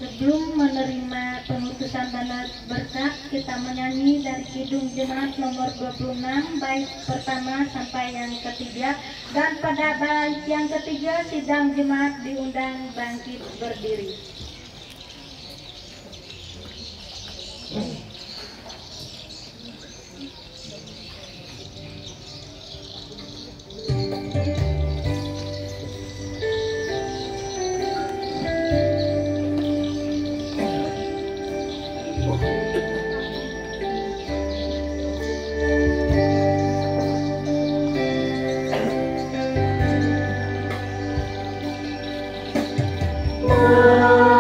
Sebelum menerima pengutusan dana berkat, kita menyanyi dari Kidung Jemaat nomor 26, bait pertama sampai yang ketiga. Dan pada bait yang ketiga, sidang jemaat diundang bangkit berdiri. Maria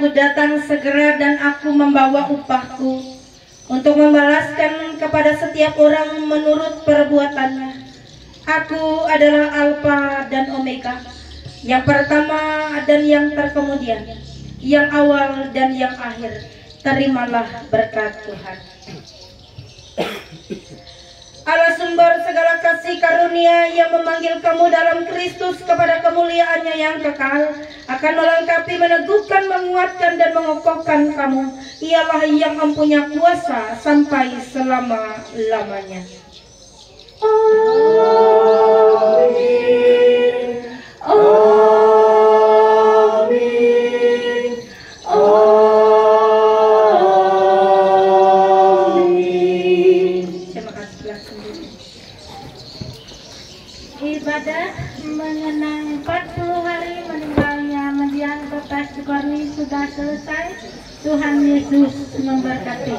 aku datang segera dan aku membawa upahku untuk membalaskan kepada setiap orang menurut perbuatannya. Aku adalah Alfa dan Omega, yang pertama dan yang terkemudian, yang awal dan yang akhir. Terimalah berkat Tuhan. Allah sumber segala kasih karunia yang memanggil kamu dalam Kristus kepada kemuliaannya yang kekal, akan melengkapi, meneguhkan, menguatkan dan mengokohkan kamu. Ialah yang mempunyai kuasa sampai selama-lamanya. Amin. Amin. Ibadah mengenang 40 hari meninggalnya mendiang Bapak Sukarni sudah selesai. Tuhan Yesus memberkati.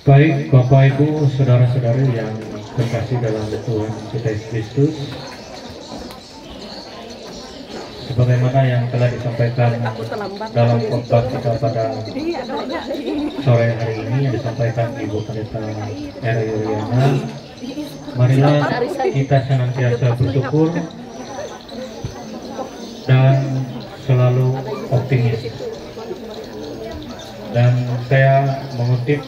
Baik Bapak Ibu, saudara-saudari yang terkasih dalam Tuhan kita Yesus Kristus, sebagaimana yang telah disampaikan dalam khotbah kita pada sore hari ini yang disampaikan Ibu Pendeta Era Yuliana, marilah kita senantiasa bersyukur dan selalu optimis. Dan saya mengutip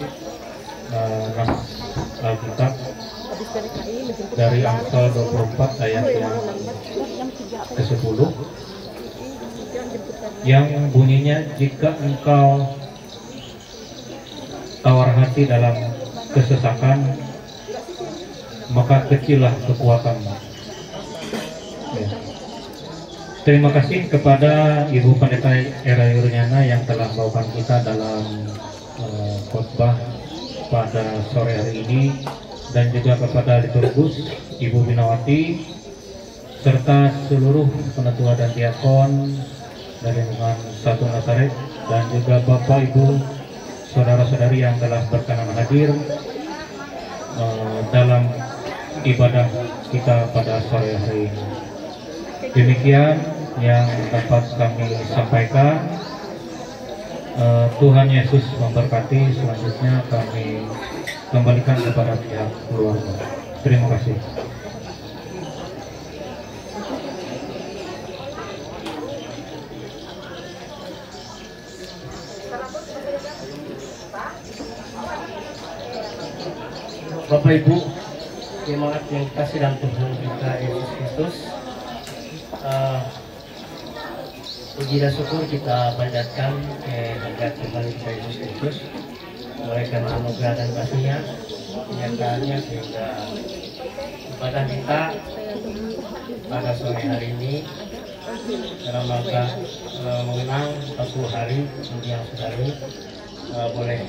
Alkitab dari Amsal 24 ayat yang ke-10 yang bunyinya, jika engkau tawar hati dalam kesesakan, maka kecillah kekuatanmu. Ya. Terima kasih kepada Ibu Pendeta Era Yuliana yang telah membawakan kita dalam khotbah pada sore hari ini, dan juga kepada liturgus Ibu Binawati serta seluruh penatua dan diakon dari lingkungan Satu Nazaret, dan juga Bapak Ibu saudara-saudari yang telah berkenan hadir dalam ibadah kita pada sore hari ini. Demikian yang dapat kami sampaikan. Tuhan Yesus memberkati. Selanjutnya kami kembalikan kepada pihak keluarga. Terima kasih. Bapak Ibu, jemaat yang dikasih dalam Tuhan kita Yesus Kristus, puji dan syukur kita panjatkan kepada Tuhan kita Yesus Kristus oleh karena anugerah dan kasih-Nya, kenyataannya sehingga ibadah kita pada sore hari ini dalam rangka mengenang 40 hari yang saudari boleh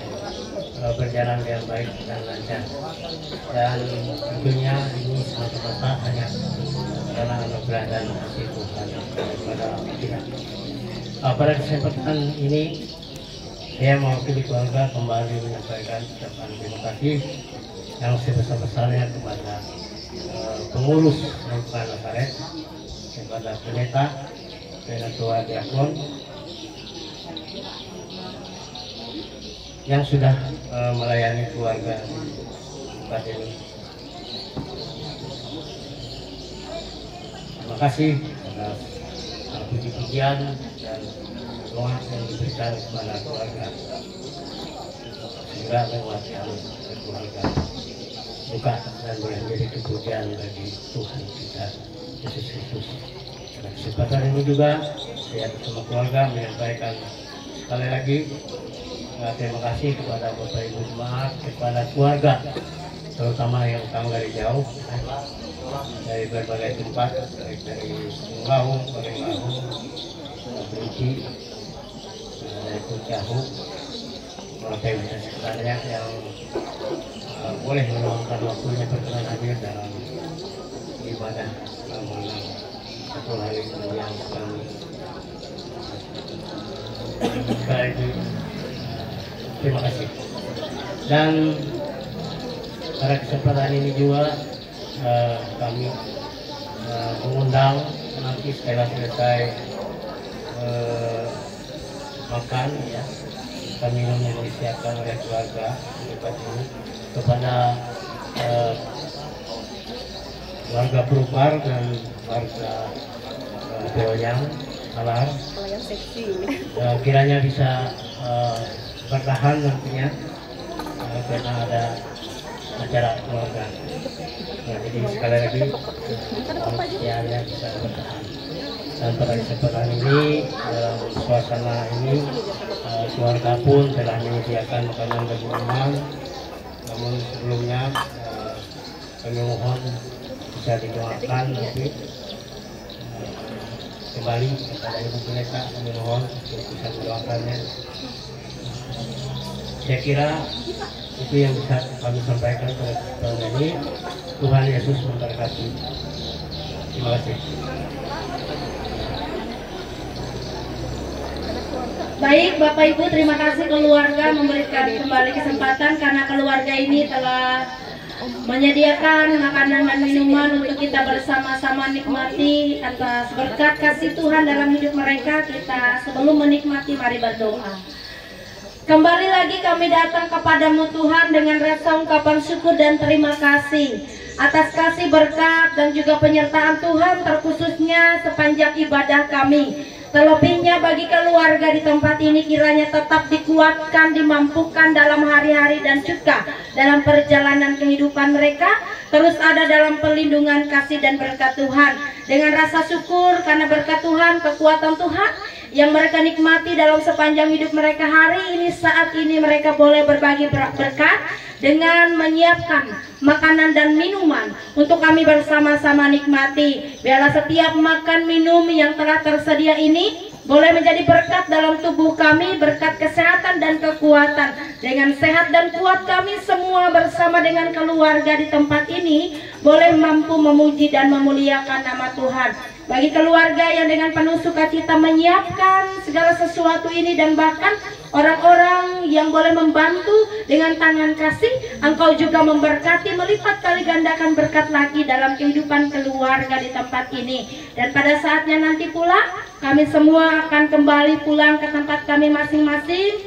berjalan dengan baik dan lancar, dan tentunya ini semata-mata hanya karena anugerah dan kasih Tuhan kepada kita. Pada kesempatan ini saya mewakili keluarga kembali menyampaikan ucapan terima kasih yang sebesar-besarnya kepada pengurus lingkungan Nazaret, kepada pendeta, penatua diakon yang sudah melayani keluarga tempat ini. Terima kasih atas puji-pujian dan doa yang diberikan kepada keluarga, sehingga lewat keluarga buka dan boleh menjadi kepujian bagi Tuhan kita Yesus Kristus. Pada kesempatan ini juga saya bersama keluarga menyampaikan sekali lagi terima kasih kepada Bapak Ibu jemaat, kepada keluarga terutama yang datang dari jauh dari berbagai tempat, baik dari Laung, dari Laung, Berinci, dari Kuncahu, Protein dan sekitarnya yang boleh meluangkan waktunya berkenan hadir dalam ibadah mengenang 10 hari yang kami Sekali lagi terima kasih. Dan pada kesempatan ini juga kami mengundang nanti setelah selesai makan ya, minum yang disiapkan oleh keluarga dekat ini kepada warga Perupar dan warga Beoyang Alar, kiranya bisa bertahan nantinya karena ada acara keluarga. Nah, jadi sekali lagi ya bisa bertahan. Dan pada kesempatan ini dalam suasana ini keluarga pun telah menyediakan makanan dan minuman. Namun sebelumnya kami mohon bisa didoakan nanti kembali kepada Ibu Pendeta, kami mohon untuk bisa mendoakannya. Saya kira itu yang bisa kami sampaikan pada kesempatan ini. Tuhan Yesus memberkati. Terima kasih. Baik Bapak Ibu, terima kasih keluarga memberikan kembali kesempatan karena keluarga ini telah menyediakan makanan dan minuman untuk kita bersama-sama nikmati atas berkat kasih Tuhan dalam hidup mereka. Kita sebelum menikmati mari berdoa. Kembali lagi kami datang kepadamu Tuhan dengan rasa ungkapan syukur dan terima kasih atas kasih berkat dan juga penyertaan Tuhan terkhususnya sepanjang ibadah kami. Terlebihnya bagi keluarga di tempat ini kiranya tetap dikuatkan, dimampukan dalam hari-hari dan juga dalam perjalanan kehidupan mereka terus ada dalam perlindungan kasih dan berkat Tuhan. Dengan rasa syukur karena berkat Tuhan, kekuatan Tuhan yang mereka nikmati dalam sepanjang hidup mereka hari ini, saat ini mereka boleh berbagi berkat dengan menyiapkan makanan dan minuman untuk kami bersama-sama nikmati. Biarlah setiap makan minum yang telah tersedia ini boleh menjadi berkat dalam tubuh kami, berkat kesehatan dan kekuatan. Dengan sehat dan kuat kami semua bersama dengan keluarga di tempat ini boleh mampu memuji dan memuliakan nama Tuhan. Bagi keluarga yang dengan penuh sukacita menyiapkan segala sesuatu ini dan bahkan orang-orang yang boleh membantu dengan tangan kasih, Engkau juga memberkati melipat kali gandakan berkat lagi dalam kehidupan keluarga di tempat ini. Dan pada saatnya nanti pula kami semua akan kembali pulang ke tempat kami masing-masing,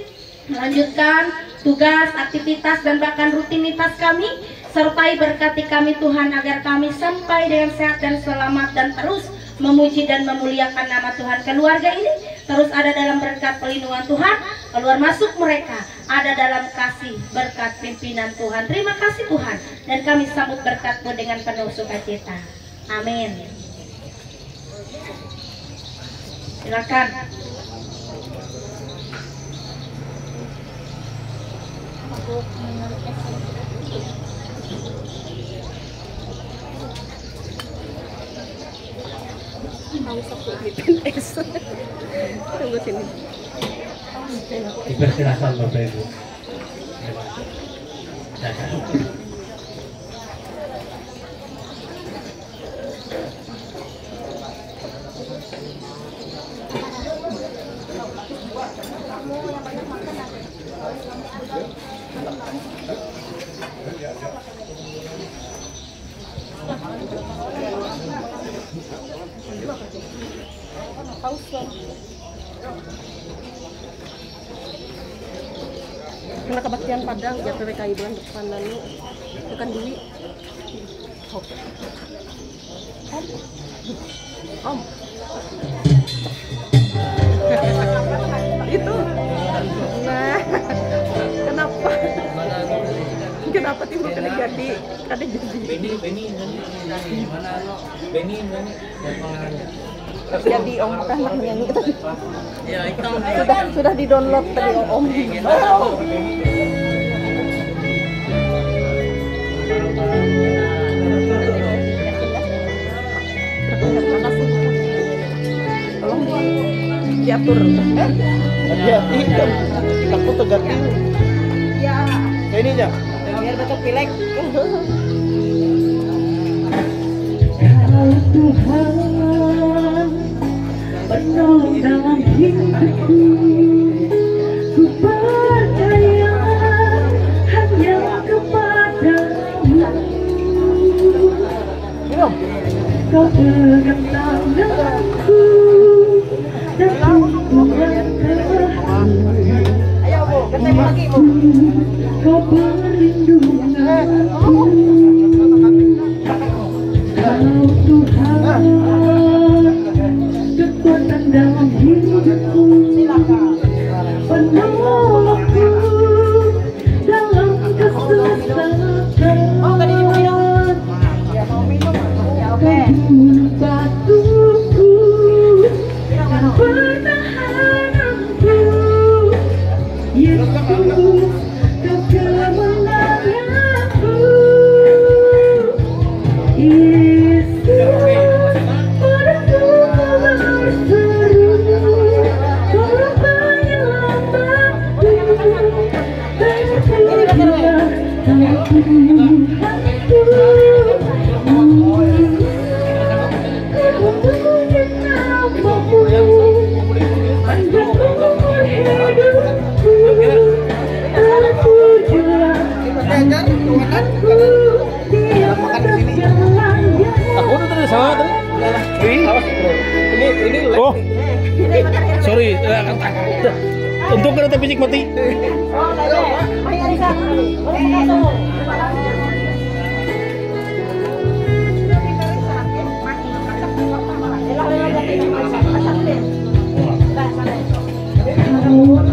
melanjutkan tugas, aktivitas dan bahkan rutinitas kami. Sertai berkati kami Tuhan agar kami sampai dengan sehat dan selamat dan terus memuji dan memuliakan nama Tuhan. Keluarga ini terus ada dalam berkat pelindungan Tuhan, keluar masuk mereka ada dalam kasih berkat pimpinan Tuhan. Terima kasih Tuhan, dan kami sambut berkat-Mu dengan penuh sukacita. Amin. Silakan. Tunggu sini. Dipersilakan Bapak Ibu. Kena kebaktian Padang ya PPKI bulan depan lalu tekan Dewi. Om. Itu. Nah. Kenapa timbul kena jadi? Kada jadi. Beni jadi Om kan nyanyi tadi. Ya, itu sudah di-download tadi Om. Tolong diatur. Hati-hati, aku tegatin. Ya. Kayak ini aja. Biar betul pilek. Tuhan penolong dalam hidupku. Ku percaya hanya kepadamu. Kau pegang tanganku dan tumpuan kebahagiaan. Kau perlindunganku. Kau Tuhan, kekuatan dalam hidupku, penolongku dalam kesusahan. Kau batuku dan pertahananku. Yesus, kau kemenanganku. Yesus, padaku kau berseru, kau penyelamatku. Terpujilah kau Tuhanku. Ku memuji namamu, panjang umur hidupku. Terpujilah Tuhanku di atas segalanya. Aku udah tadi sama tadi. Ini. Oh. Sorry. Untuk kereta fisik mati. Penolong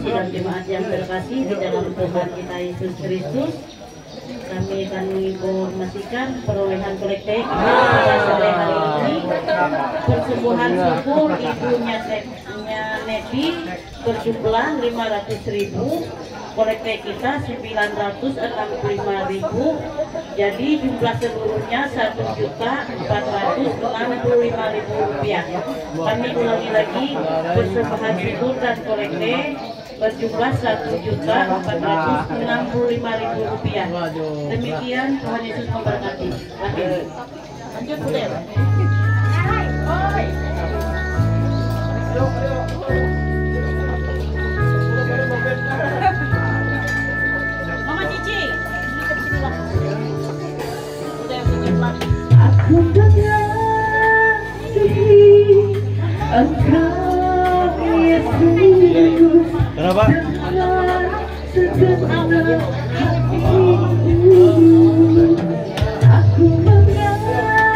dalam jemaat yang terkasih di dalam Tuhan kita Yesus Kristus, kami akan menginformasikan perolehan kolekte pada sore hari ini. Persembahan syukur ibunya Neti berjumlah 500.000, kolekte kita 965.000, jadi jumlah seluruhnya 1.465.000 rupiah. Kami ulangi lagi, persembahan syukur dan kolekte berjumlah 1.465.000 rupiah. Demikian, Tuhan Yesus memberkati. Lanjut, boleh. Mama Cici, aku mengasihi Engkau Yesus. Kenapa? Aku mengasihi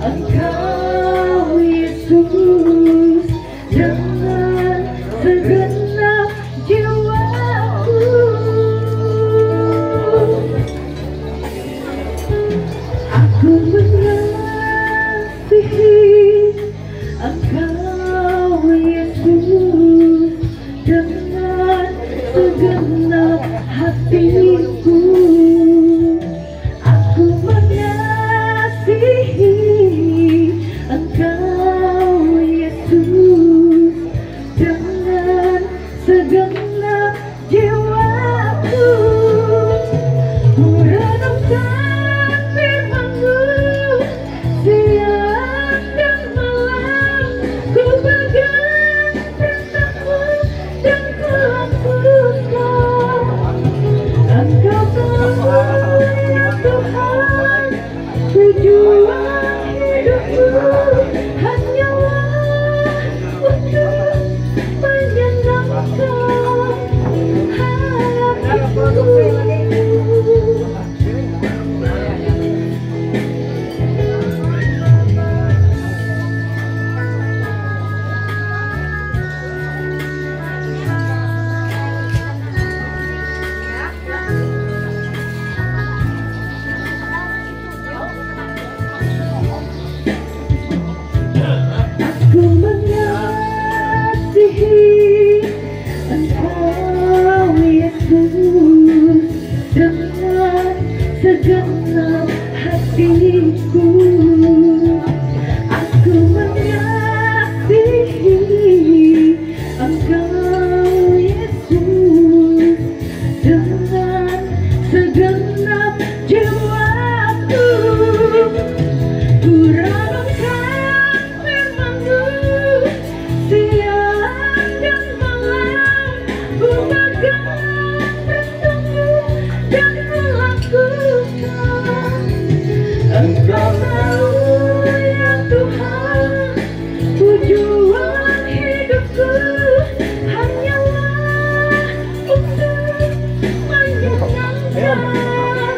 Engkau Yesus dengan segenap jiwaku. Aku mengasihi Engkau segenap hatiku. Aku mengasihi Engkau Yesus dengan segenap jiwaku. Ku renungkan firman-Mu siang dan malam, ku pegang perintah-Mu dan ku lakukan. Engkau tahu ya Tuhan, tujuan hidupku hanyalah untuk menyenangkan hatiku. Aku mengasihi Engkau Yesus dengan segenap hatiku. Aku mengasihi Engkau Yesus dengan segenap jiwaku. Ku renungkan firman-Mu siang dan malam, ku pegang perintah-Mu dan ku lakukan. Engkau tahu ya Tuhan, tujuan hidupku hanyalah untuk menyenangkan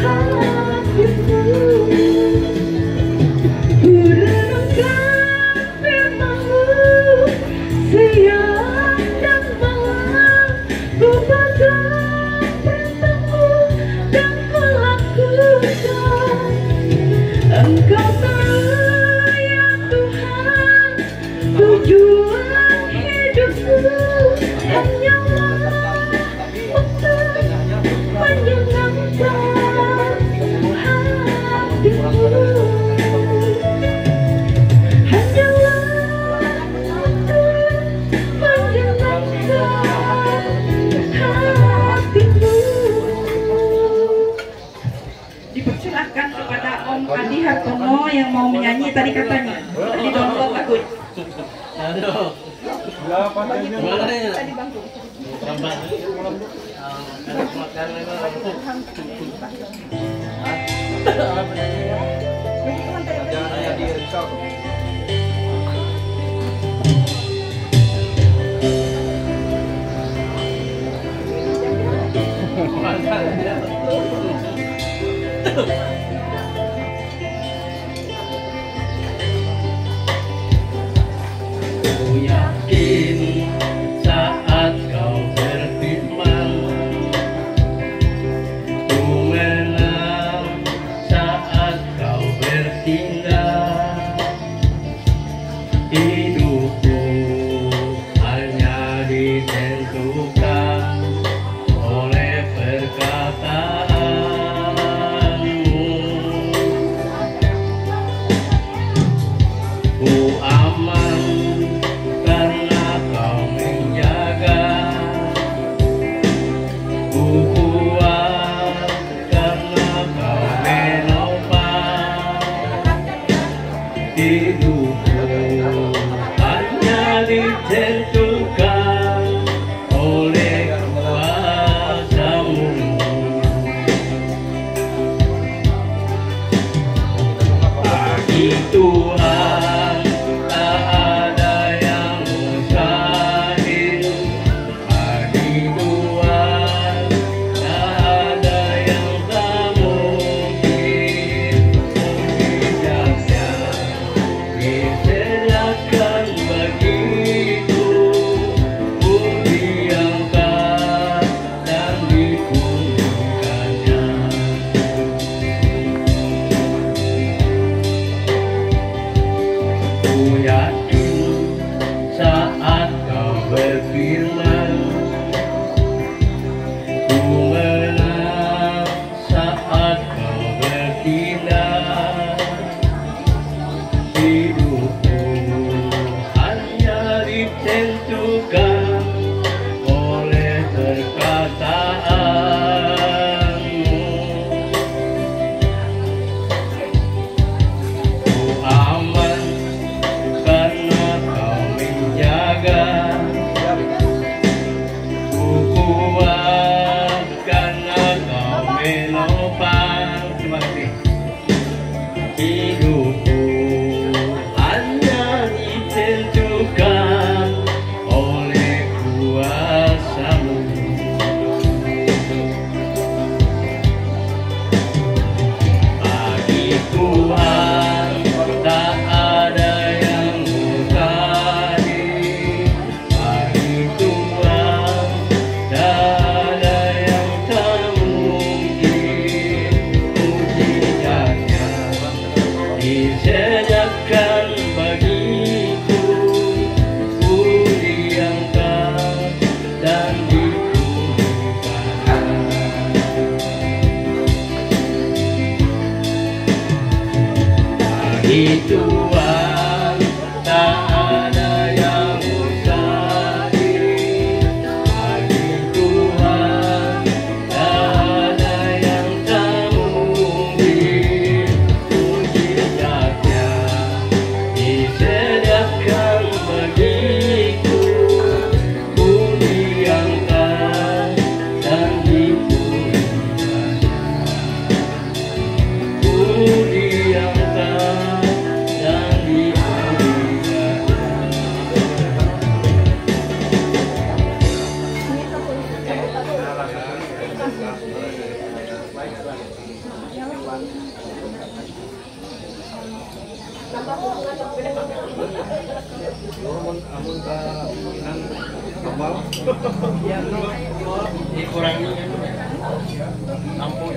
hatiku. Ku renungkan firman-Mu siang dan malam, ku pegang perintah-Mu dan ku lakukan. Engkau tahu ya Tuhan, tujuan hidupku hanyalah untuk menyenangkan hatiku. Dipersilahkan kepada Om Adi Hartono yang mau menyanyi tadi katanya. Di download lagu. Ku yakin saat kau berfirman, ku menang saat kau bertindak. Hidupku hanya ditentukan oleh perkataanmu. Ku aman karena ciptaanmu. Ku aman karena kau menjaga, ku kuat karena kau menopang. Terima kasih. Hidupku hanya ditentukan oleh kuasa-Mu. Bagi Tuhan tak ada yang mustahil. Bagi Tuhan tak ada yang tak mungkin. Mujizatnya disediakan bagiku, ku diangkat dan dipulihkan. Bagi Tuhan tak ada yang mustahil. Bagi Tuhan tak ada yang tak mungkin. Mujizatnya disediakan bagiku, ku diangkat dan dipulihkan. Ku diangkat dan dipulihkan. Dikurangi ampun.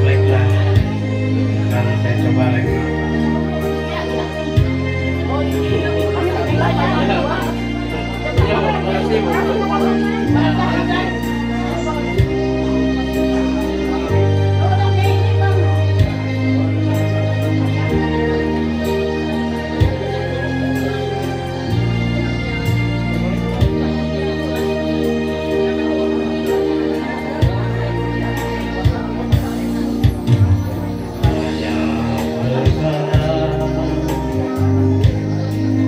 Baiklah, sekarang saya coba lagi.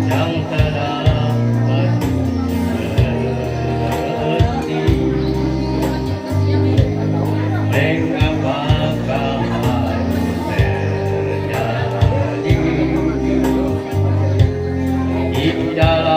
Yang terdapat berhenti, mengapakah harus terjadi di dalam